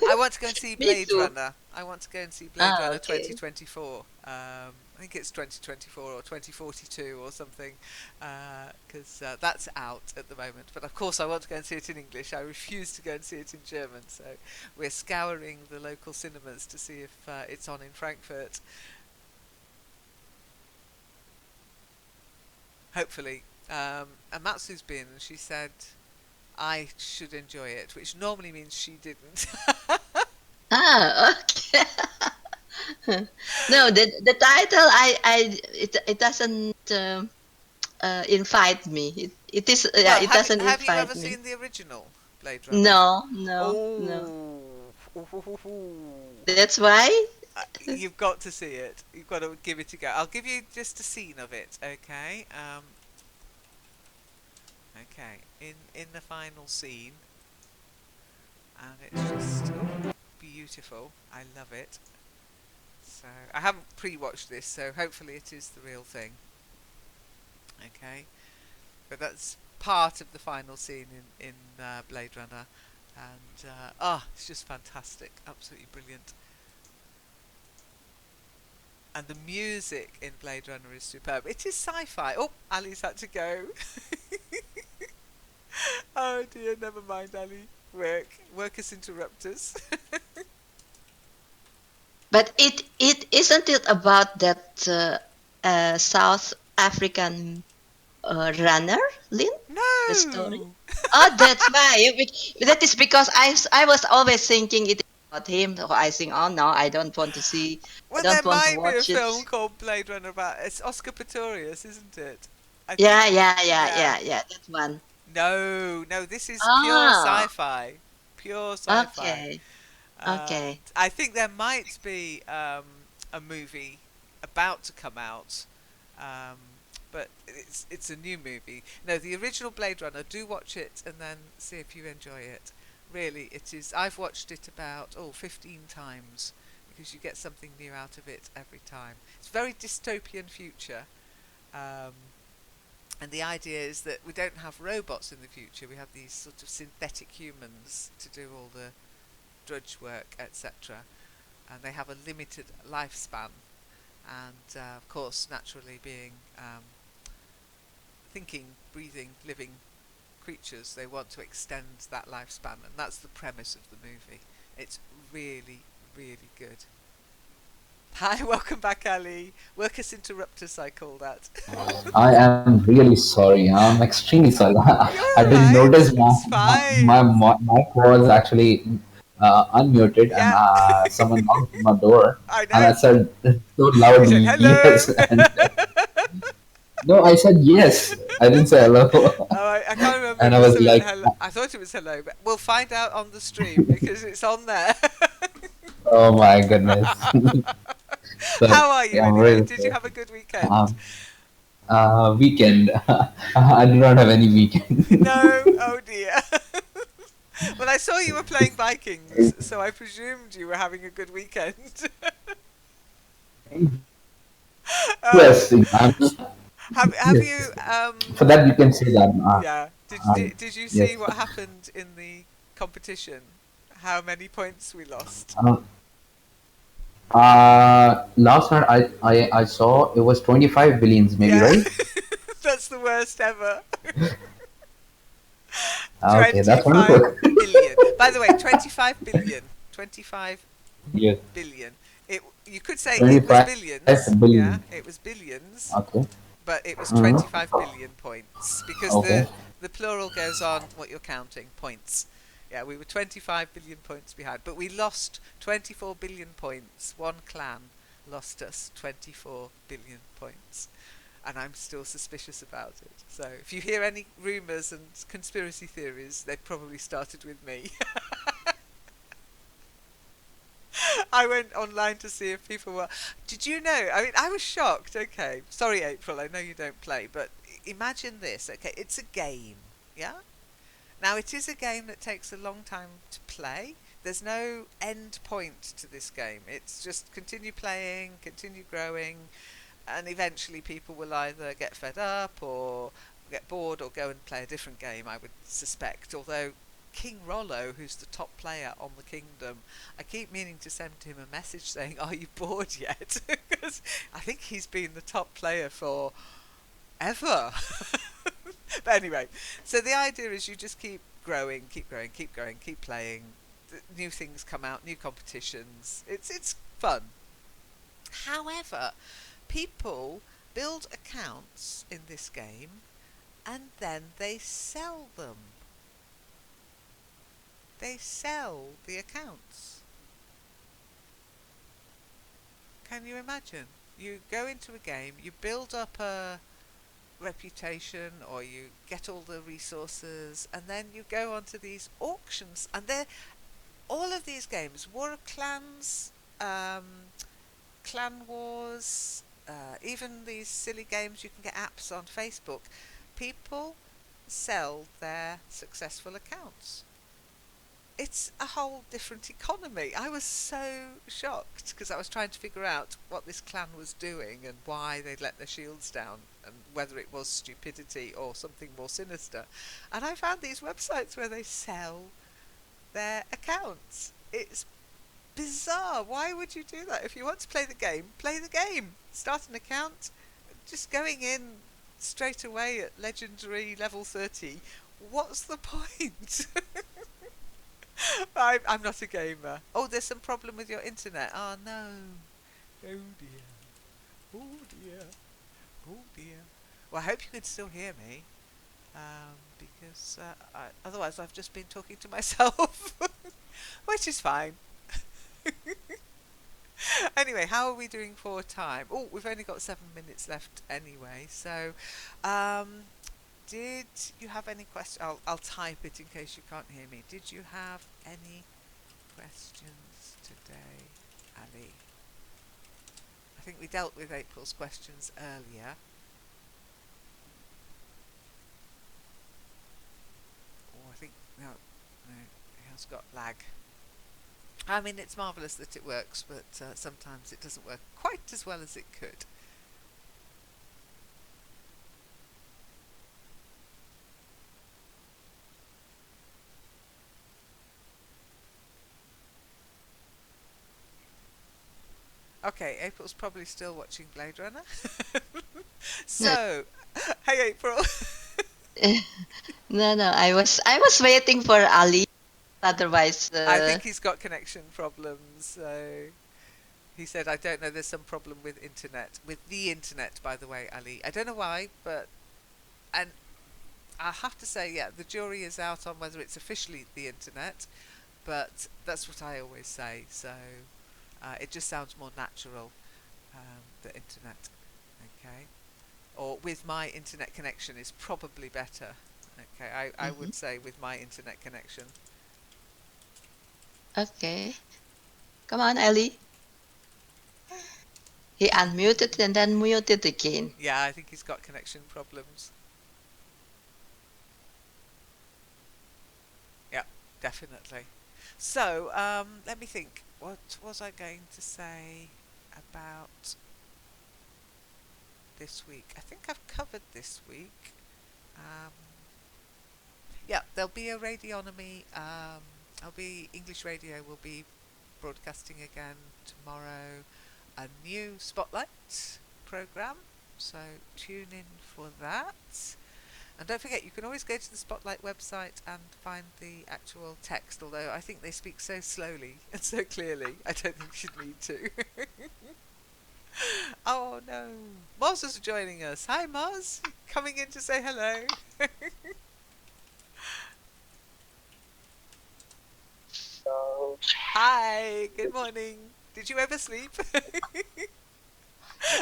I want to go and see Me Blade too. Runner. I want to go and see Blade Ah, Runner okay. 2024. I think it's 2024 or 2042 or something, because that's out at the moment. But of course, I want to go and see it in English. I refuse to go and see it in German. So we're scouring the local cinemas to see if it's on in Frankfurt. Hopefully. And Matsu's been, and she said I should enjoy it, which normally means she didn't. Ah, okay. No, the title it doesn't invite me. It is, yeah, Well, it doesn't have you invite ever me. seen the original Blade Runner? No, no, no. Oh, That's why. you've got to see it. You've got to give it a go. I'll give you just a scene of it, okay? Okay. In the final scene, and it's just beautiful. I love it. So I haven't pre-watched this, so hopefully it is the real thing. Okay, but that's part of the final scene in Blade Runner, and it's just fantastic, absolutely brilliant. And the music in Blade Runner is superb. It is sci-fi. Oh, Ali's had to go. Oh dear, never mind, Ali. Work has interrupted us. But it isn't it about that South African runner, Lynn? The story. No. Oh, that's why. That is because I was always thinking it about him. So I think, oh no, I don't want to see. I Well, there don't want to might be a watch it. film called Blade Runner about it's Oscar Pistorius, isn't it? I think. Yeah, yeah, yeah, Yeah. yeah, yeah. That one. No, no, this is pure Ah, sci-fi. Pure sci-fi. okay, And okay. I think there might be a movie about to come out, um, but it's a new movie. No, the original Blade Runner. Do watch it and then see if you enjoy it. Really, it is. I've watched it about 15 times because you get something new out of it every time. It's a very dystopian future. Um, and the idea is that we don't have robots in the future. We have these sort of synthetic humans to do all the drudge work, etc. And they have a limited lifespan. And of course, naturally, being thinking, breathing, living creatures, they want to extend that lifespan. And that's the premise of the movie. It's really, really good. Hi, welcome back, Ali. Workers interruptus, I call that. I am really sorry. I'm extremely sorry. You're I all didn't right. notice It's fine. my mic was actually unmuted, and Yeah, someone knocked on my door, I and I know. said so You loud, said yes. hello. And no, I said yes. I didn't say hello. Oh, I can't remember And if I it was was like, hello. I thought it was hello, but we'll find out on the stream because it's on there. oh my goodness. So How are you yeah, I'm anyway? really Did you sorry. have a good weekend? Um, Weekend. I do not have any weekend. No? Oh dear. Well, I saw you were playing Vikings, so I presumed you were having a good weekend. um, Yes, I'm just, have you yes. For that, you can say that. yeah. Did you see Yes. what happened in the competition? How many points we lost? Uh, Last night I saw it was 25 billions, maybe, Yeah. right? That's the worst ever. Okay, that's 25 wonderful. billion. By the way, 25 billion. 25 Yes, billion. It you could say it was 25 billions. Yeah, billion. it was billions, Okay. but it was Hmm. 25 billion points because Okay. the plural goes on what you're counting, points. Yeah, we were 25 billion points behind, but we lost 24 billion points. One clan lost us 24 billion points. And I'm still suspicious about it. So if you hear any rumours and conspiracy theories, they probably started with me. I went online to see if people were. Did you know? I mean, I was shocked. Okay, sorry, April. I know you don't play, but imagine this. Okay, it's a game. Yeah. Now it is a game that takes a long time to play. There's no end point to this game. It's just continue playing, continue growing, and eventually people will either get fed up or get bored or go and play a different game, I would suspect. Although King Rollo, who's the top player on the kingdom, I keep meaning to send him a message saying, "Are you bored yet?" Because I think he's been the top player for ever. But anyway, so the idea is you just keep growing, keep growing, keep growing, keep playing. New things come out, new competitions. It's fun. However, people build accounts in this game and then they sell them. They sell the accounts. Can you imagine? You go into a game, you build up a reputation or you get all the resources and then you go onto these auctions and they're all of these games, War of Clans, um, Clan Wars, even these silly games you can get apps on Facebook, people sell their successful accounts. It's a whole different economy. I was so shocked because I was trying to figure out what this clan was doing and why they'd let their shields down and whether it was stupidity or something more sinister. And I found these websites where they sell their accounts. It's bizarre. Why would you do that? If you want to play the game, play the game. Start an account. Just going in straight away at legendary level 30. What's the point? I'm not a gamer. Oh, there's some problem with your internet. Oh no. Oh dear. Oh dear. Oh dear. Well, I hope you can still hear me. Because otherwise I've just been talking to myself, which is fine. Anyway, how are we doing for time? Oh, we've only got 7 minutes left anyway. So, um, did you have any questions? I'll type it in case you can't hear me. Did you have any questions today, Ali? I think we dealt with April's questions earlier. Oh, I think no, it has got lag. I mean, it's marvellous that it works, but sometimes it doesn't work quite as well as it could. Okay, April's probably still watching Blade Runner. So, hey April. No, no, I was waiting for Ali. Otherwise, I think he's got connection problems. So he said, I don't know, there's some problem with internet. With the internet, by the way, Ali. I don't know why, but. And I have to say, yeah, the jury is out on whether it's officially the internet, but that's what I always say. So it just sounds more natural, the internet. Okay. Or with my internet connection is probably better. Okay, I mhm. would say with my internet connection. Okay. Come on, Ellie. He unmuted and then muted again. Yeah, I think he's got connection problems. Yeah, definitely. So, let me think. What was I going to say about this week? I think I've covered this week. Um, yeah, there'll be a radionomy. There'll be English radio will be broadcasting again tomorrow. A new Spotlight program. So tune in for that. And don't forget, you can always go to the Spotlight website and find the actual text, although I think they speak so slowly and so clearly, I don't think you should need to. Oh no. Moz is joining us. Hi Moz, coming in to say hello. Hi, good morning. Did you ever sleep?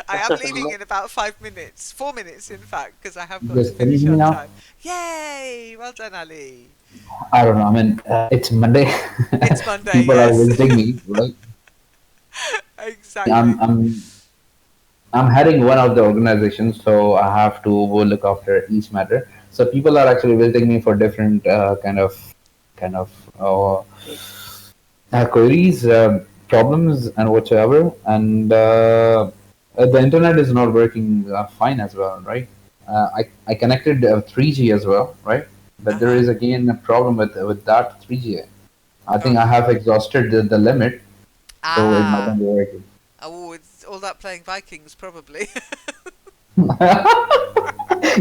I am leaving in about 5 minutes. 4 minutes, in fact, because I have got to Yes, can you finish hear me on now? time. Yay! Well done, Ali. I don't know. I mean, it's Monday. It's Monday, People are yes. visiting me, right? Exactly. I'm heading one of the organizations, so I have to go look after each matter. So people are actually visiting me for different kind of queries, problems, and whatsoever. And the internet is not working fine as well, right? I connected 3G as well, right? But there Uh-huh. is again a problem with that 3G. I Oh. think I have exhausted the limit, so it might Ah. not be working. Oh, it's all that playing Vikings, probably.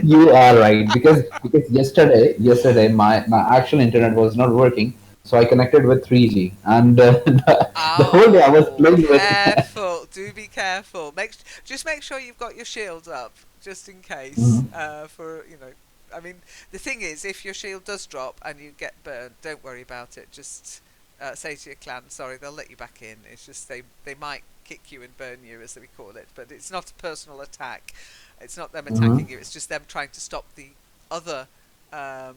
You are right because yesterday my actual internet was not working, so I connected with 3G, and the whole day I was Oh, playing with. careful. Do be careful. Just make sure you've got your shield up, just in case. Mhm. For I mean, the thing is, if your shield does drop and you get burnt, don't worry about it. Just say to your clan, sorry, they'll let you back in. It's just they might kick you and burn you, as we call it, but it's not a personal attack. It's not them Mhm. attacking you. It's just them trying to stop the other um,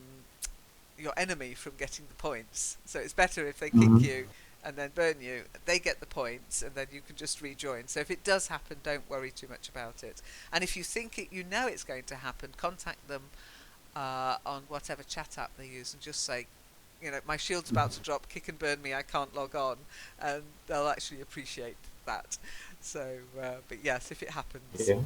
your enemy from getting the points. So it's better if they kick Mhm. you and then burn you. They get the points, and then you can just rejoin. So if it does happen, don't worry too much about it. And if you think it, you know it's going to happen, contact them on whatever chat app they use, and just say, my shield's about to drop. Kick and burn me. I can't log on, and they'll actually appreciate that. So, but yes, if it happens, Yeah.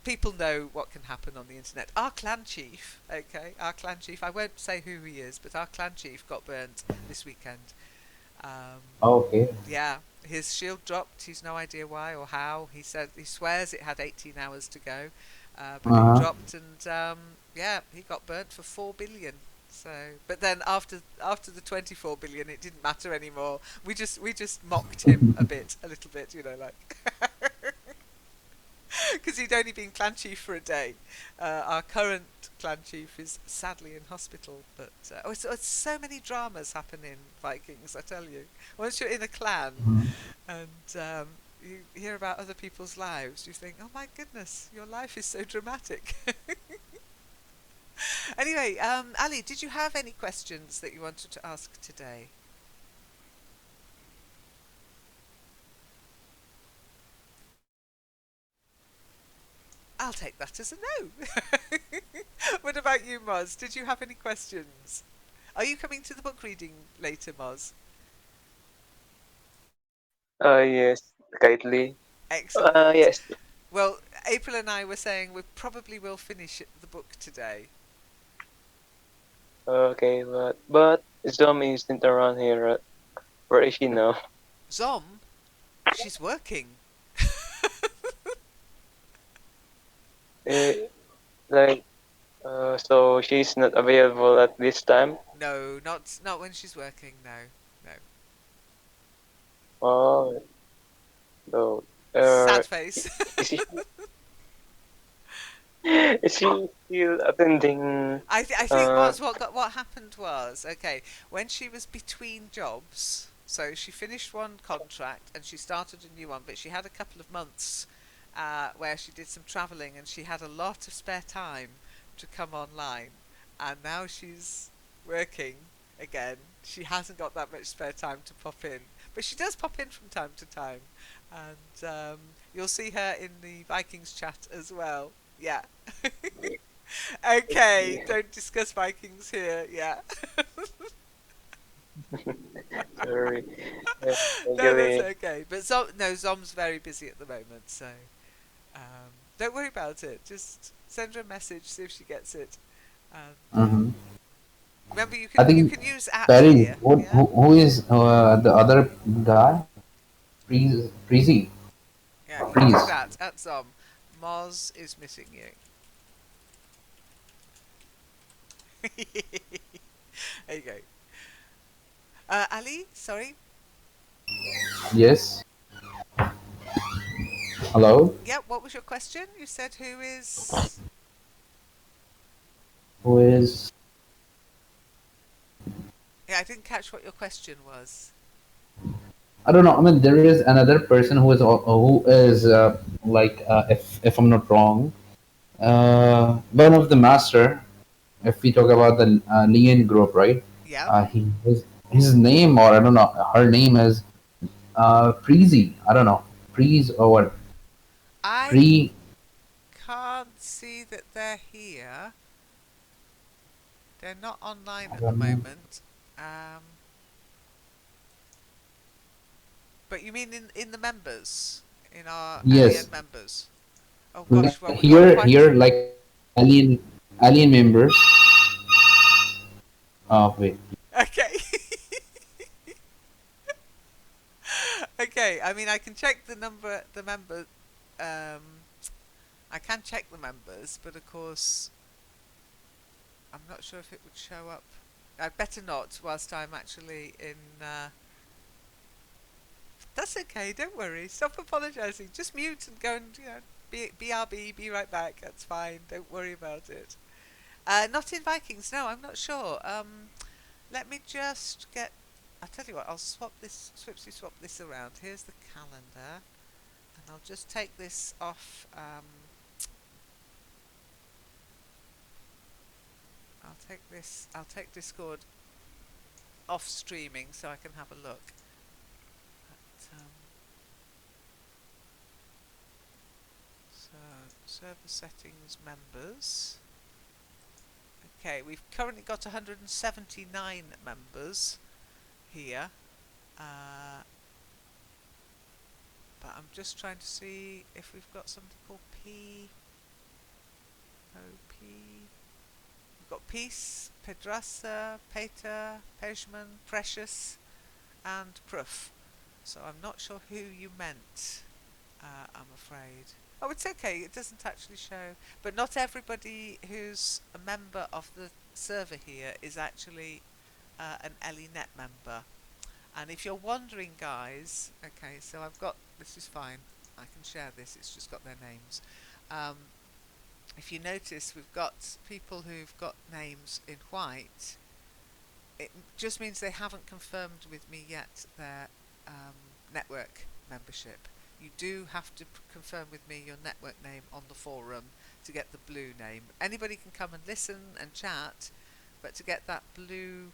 people know what can happen on the internet. Our clan chief, okay, our clan chief, I won't say who he is, but our clan chief got burnt this weekend. Um, Okay. yeah, his shield dropped. He's no idea why or how. He swears it had 18 hours to go, but it Uh-huh. dropped, and yeah, he got burnt for 4 billion. So, but then after the 24 billion, it didn't matter anymore. We just mocked him a little bit, like. Because he'd only been clan chief for a day. Our current clan chief is sadly in hospital, but it's so many dramas happen in Vikings. I tell you, once you're in a clan Mhm. and you hear about other people's lives, you think, "Oh my goodness, your life is so dramatic." Anyway, Ali, did you have any questions that you wanted to ask today? I'll take that as a no. What about you, Moz? Did you have any questions? Are you coming to the book reading later, Moz? Yes, kindly. Excellent. Yes. Well, April and I were saying we probably will finish the book today. Okay, but Zombie isn't around here. Where is she now? Zom, she's working. 'Cause like, So she's not available at this time. No, not when she's working. No, no. Oh, no. Sad face. Is she is she still attending? I think what happened was, okay, when she was between jobs, so she finished one contract and she started a new one, but she had a couple of months where she did some travelling and she had a lot of spare time to come online, and now she's working again. She hasn't got that much spare time to pop in, but she does pop in from time to time, and you'll see her in the Vikings chat as well. Yeah. Okay, don't discuss Vikings here. Yeah. Sorry. No, that's Actually, okay. But no, Zom's very busy at the moment, so don't worry about it. Just send her a message, see if she gets it. And Hmm. remember, I you think can use at Perry. here. What? Yeah, Who is the other guy? Breezy. yeah. You can use Breeze. at Zom. Moz is missing you. There you go. Ali, sorry. Yes. Hello. Yeah, what was your question? You said who is? Who is? Yeah, I didn't catch what your question was. I don't know. I mean, there is another person who is like if I'm not wrong, one of the master. If we talk about the Lian group, right? Yeah, His name, or I don't know, her name is Preezy. I don't know, Preez or what? I Pre can't see that they're here. They're not online I at the don't know. moment. Um, but you mean in the members, in our Yes, alien members? Oh like gosh, well we got here quite. like alien members. Oh wait, Okay. Okay. I mean, I can check the member. Um, I can check the members, but of course, I'm not sure if it would show up. I'd better not whilst I'm actually in. That's okay. Don't worry. Stop apologising. Just mute and go and BRB. Be right back. That's fine. Don't worry about it. Not in Vikings. No, I'm not sure. Let me just get. I'll tell you what. I'll swap this around. Here's the calendar, and I'll just take this off. I'll take this. I'll take Discord off streaming so I can have a look. At, so server settings members. Okay, we've currently got 179 members here, but I'm just trying to see if we've got something called P. OP. We've got Peace, Pedrassa, Pater, Pejman, Precious, and Proof. So I'm not sure who you meant, I'm afraid. Oh, it's okay, it doesn't actually show. But not everybody who's a member of the server here is actually an EliNet member. And if you're wondering, guys, okay, so this is fine. I can share this, it's just got their names. If you notice, we've got people who've got names in white. It just means they haven't confirmed with me yet their network membership. You do have to confirm with me your network name on the forum to get the blue name. Anybody can come and listen and chat, but to get that blue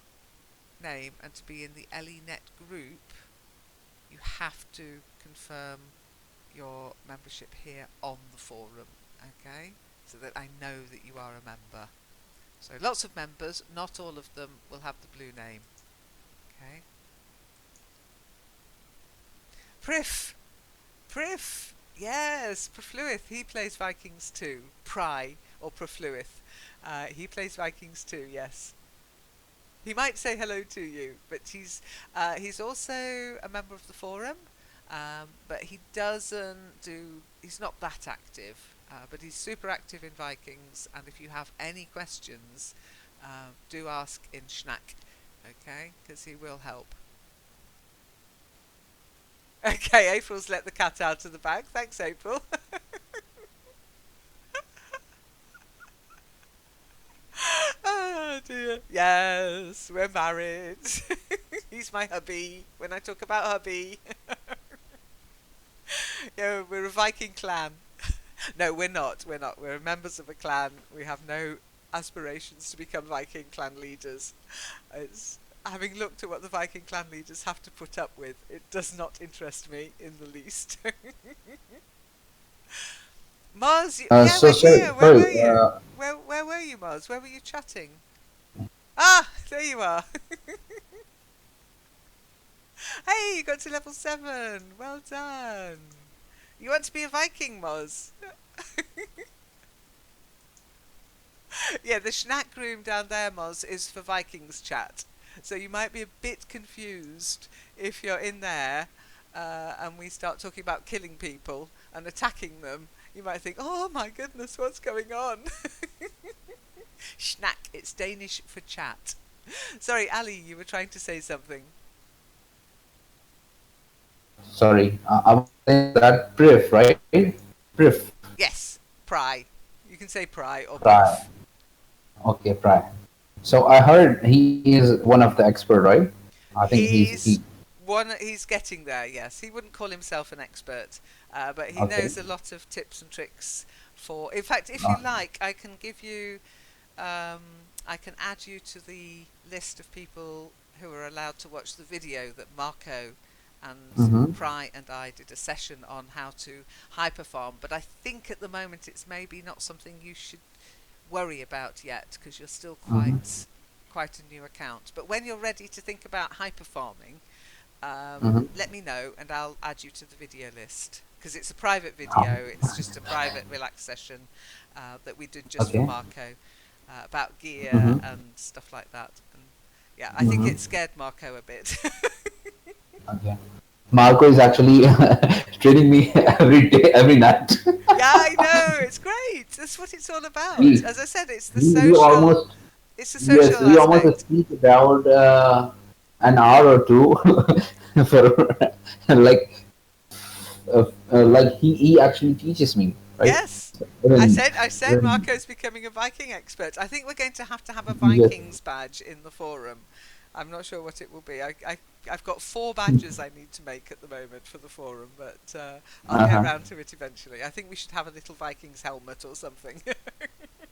name and to be in the EliNet group, you have to confirm your membership here on the forum, okay? So that I know that you are a member. So lots of members, not all of them will have the blue name, okay? Prif, yes, Profluith, he plays Vikings too. Pry, or Profluith. He plays Vikings too, yes. He might say hello to you, but he's also a member of the forum, but he doesn't do. He's not that active. But he's super active in Vikings, and if you have any questions, do ask in Schnack, okay? Because he will help. Okay, April's let the cat out of the bag. Thanks, April. Oh dear. Yes, we're married. He's my hubby. When I talk about hubby, yeah, we're a Viking clan. No, we're not. We're not. We're members of a clan. We have no aspirations to become Viking clan leaders. It's having looked at what the Viking clan leaders have to put up with. It does not interest me in the least. Mars, yeah, So we're sorry, here. Where sorry. were you? Where were you, Mars? Where were you chatting? Ah, there you are. Hey, you got to level 7. Well done. You want to be a Viking, Moz? Yeah, the Schnack room down there, Moz, is for Vikings chat. So you might be a bit confused if you're in there and we start talking about killing people and attacking them. You might think, oh my goodness, what's going on? Schnack, it's Danish for chat. Sorry, Ali, you were trying to say something. Sorry, I was saying that Prif, right? Prif, Yes, Pry. You can say Pry or Pry. both. Okay, Pry. So I heard he is one of the expert, right? I think he. He's getting there, yes. He wouldn't call himself an expert, but he Okay. knows a lot of tips and tricks for. In fact, if you Uh, like, I can give you, I can add you to the list of people who are allowed to watch the video that Marco and mm-hmm. Pry and I did a session on how to hyperfarm. But I think at the moment it's maybe not something you should worry about yet because you're still Mm-hmm. quite a new account. But when you're ready to think about hyperfarming, Mm-hmm. let me know and I'll add you to the video list because it's a private video. It's just a private relax session that we did just for Okay. Marco about gear Mm-hmm. and stuff like that. And yeah, I think Mm-hmm. it scared Marco a bit. Okay. Marco is actually training me every day, every night. Yeah, I know. It's great. That's what it's all about. we, As I said, it's the we social. almost It's the yes, social we almost aspect. speak about an hour or two for like he actually teaches me, right? Yes. Even, I said even Marco's becoming a Viking expert. I think we're going to have a yes. Vikings badge in the forum. I'm not sure what it will be. I've got 4 badges I need to make at the moment for the forum, but I'll get Uh-huh. around to it eventually. I think we should have a little Vikings helmet or something.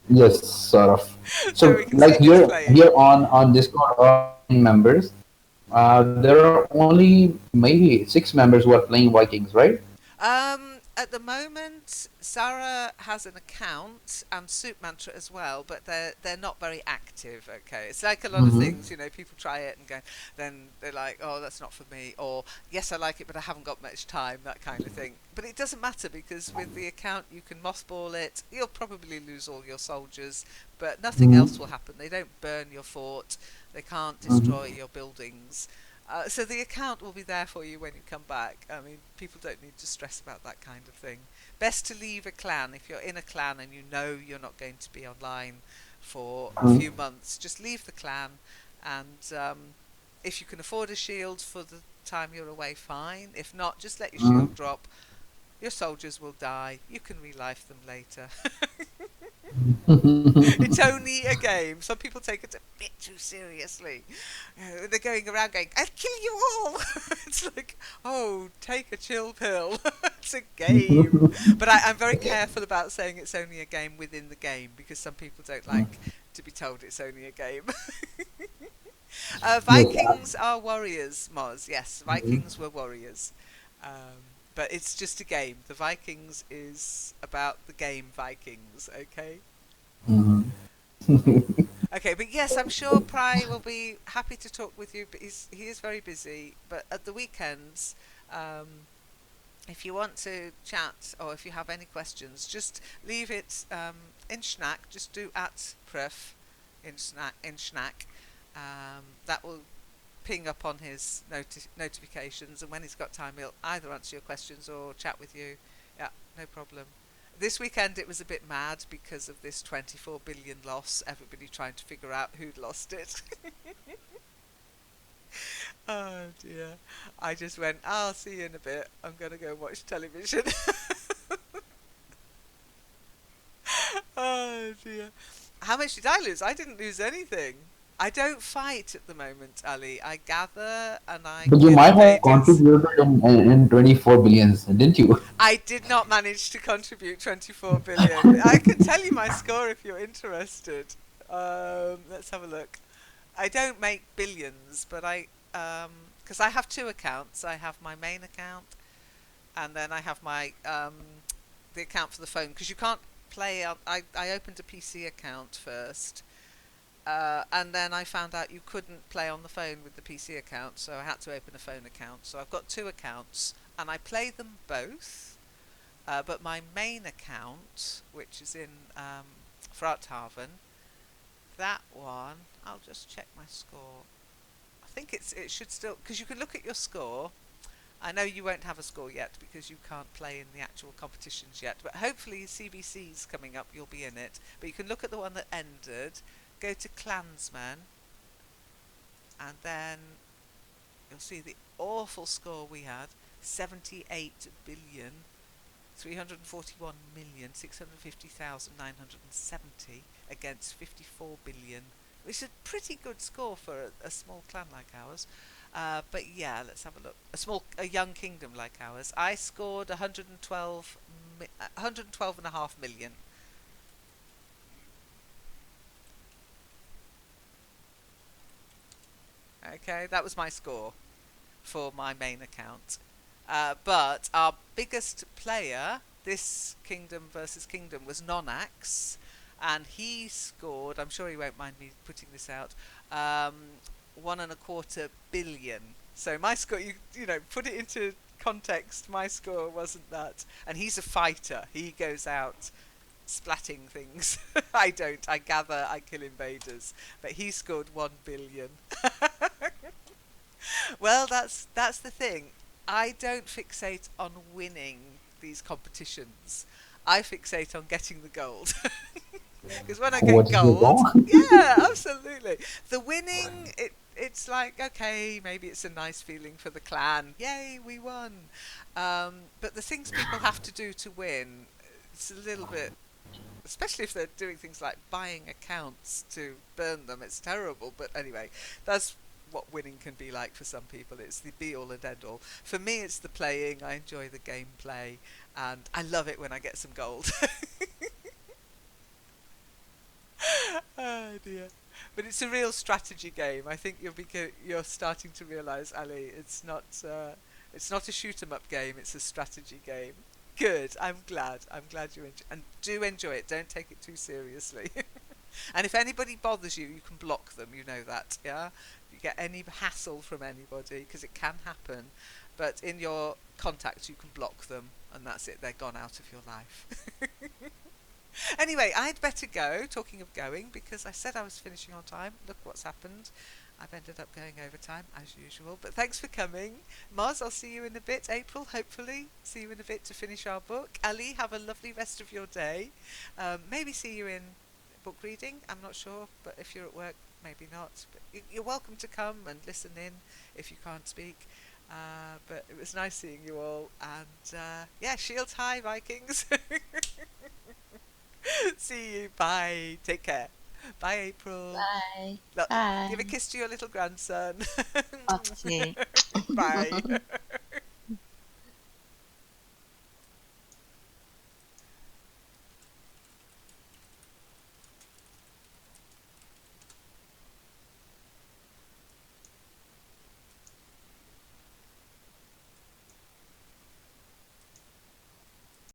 Yes, sort of. So we So can like see who's playing. here on Discord or members, there are only maybe 6 members who are playing Vikings, right? At the moment, Sarah has an account and Soup Mantra as well, but they're not very active. Okay, it's like a lot of Mm-hmm. things. You know, people try it and go, then they're like, oh, that's not for me, or yes, I like it, but I haven't got much time. That kind of thing. But it doesn't matter because with the account, you can mothball it. You'll probably lose all your soldiers, but nothing else will Mm-hmm. happen. They don't burn your fort. They can't Mm-hmm. destroy your buildings. So the account will be there for you when you come back. I mean, people don't need to stress about that kind of thing. Best to leave a clan if you're in a clan and you know you're not going to be online for a few months. Just leave the clan, and if you can afford a shield for the time you're away, fine. If not, just let your Mm-hmm. shield drop. Your soldiers will die. You can relife them later. It's only a game. Some people take it a bit too seriously. They're going around going, I'll kill you all. It's like, oh, take a chill pill. It's a game. But I'm very careful about saying it's only a game within the game because some people don't like to be told it's only a game. Yes. Vikings are warriors, Moz. Yes, Vikings were warriors. But it's just a game. The Vikings is about the game Vikings, okay? Mm-hmm. Okay, but yes, I'm sure Pry will be happy to talk with you, but he is very busy. But at the weekends, um, if you want to chat or if you have any questions, just leave it in Schnack. Just do @pref in Schnack. That will ping up on his notifications, and when he's got time, he'll either answer your questions or chat with you. Yeah, no problem. This weekend it was a bit mad because of this 24 billion loss. Everybody trying to figure out who'd lost it. Oh dear. I just went, I'll see you in a bit. I'm going to go watch television. Oh dear. How much did I lose? I didn't lose anything. I don't fight at the moment, Ali. I gather and I But you kill might have invaders. contributed in 24 billions, didn't you? I did not manage to contribute 24 billion. I can tell you my score if you're interested. Let's have a look. I don't make billions, but because I have two accounts. I have my main account, and then I have my the account for the phone. Because you can't play. I opened a PC account first, and then I found out you couldn't play on the phone with the PC account, so I had to open a phone account. So I've got two accounts, and I play them both. But my main account, which is in Frathaven, that one, I'll just check my score. I think it should still, because you can look at your score. I know you won't have a score yet because you can't play in the actual competitions yet, but hopefully CBC's coming up, you'll be in it. But you can look at the one that ended, go to Clansman, and then you'll see the awful score we had, 78 billion. 341,650,970 against 54 billion, which is a pretty good score for a small clan like ours. But yeah, let's have a look. A young kingdom like ours. I scored 112.5 million. Okay, that was my score for my main account. But our biggest player, this Kingdom versus Kingdom, was Nonax, and he scored. I'm sure he won't mind me putting this out. 1.25 billion. So my score, you know, put it into context. My score wasn't that, and he's a fighter. He goes out splatting things. I don't. I gather. I kill invaders. But he scored 1 billion. Well, that's the thing. I don't fixate on winning these competitions. I fixate on getting the gold. Because when I What get did you gold, go? yeah, absolutely. The winning, it's like, okay, maybe it's a nice feeling for the clan. Yay, we won. But the things people have to do to win, it's a little bit, especially if they're doing things like buying accounts to burn them. It's terrible. But anyway, that's what winning can be like for some people. It's the be all and end all. For me, it's the playing. I enjoy the gameplay, and I love it when I get some gold. Oh dear. But it's a real strategy game. I think you're starting to realise, Ali, it's not a shoot 'em up game. It's a strategy game. Good. I'm glad. I'm glad you enjoy, and do enjoy it. Don't take it too seriously. And if anybody bothers you, you can block them. You know that, yeah. If you get any hassle from anybody, because it can happen, but in your contacts you can block them, and that's it. They're gone out of your life. Anyway, I'd better go, talking of going, because I said I was finishing on time. Look what's happened. I've ended up going over time, as usual. But thanks for coming. Moz, I'll see you in a bit. April, hopefully. See you in a bit to finish our book. Ali, have a lovely rest of your day. Maybe see you in book reading. I'm not sure, but if you're at work, maybe not. But you're welcome to come and listen in if you can't speak. But it was nice seeing you all. And yeah, shields high, Vikings. See you. Bye. Take care. Bye, April. Bye. Look, Bye. give a kiss to your little grandson. Okay. Bye.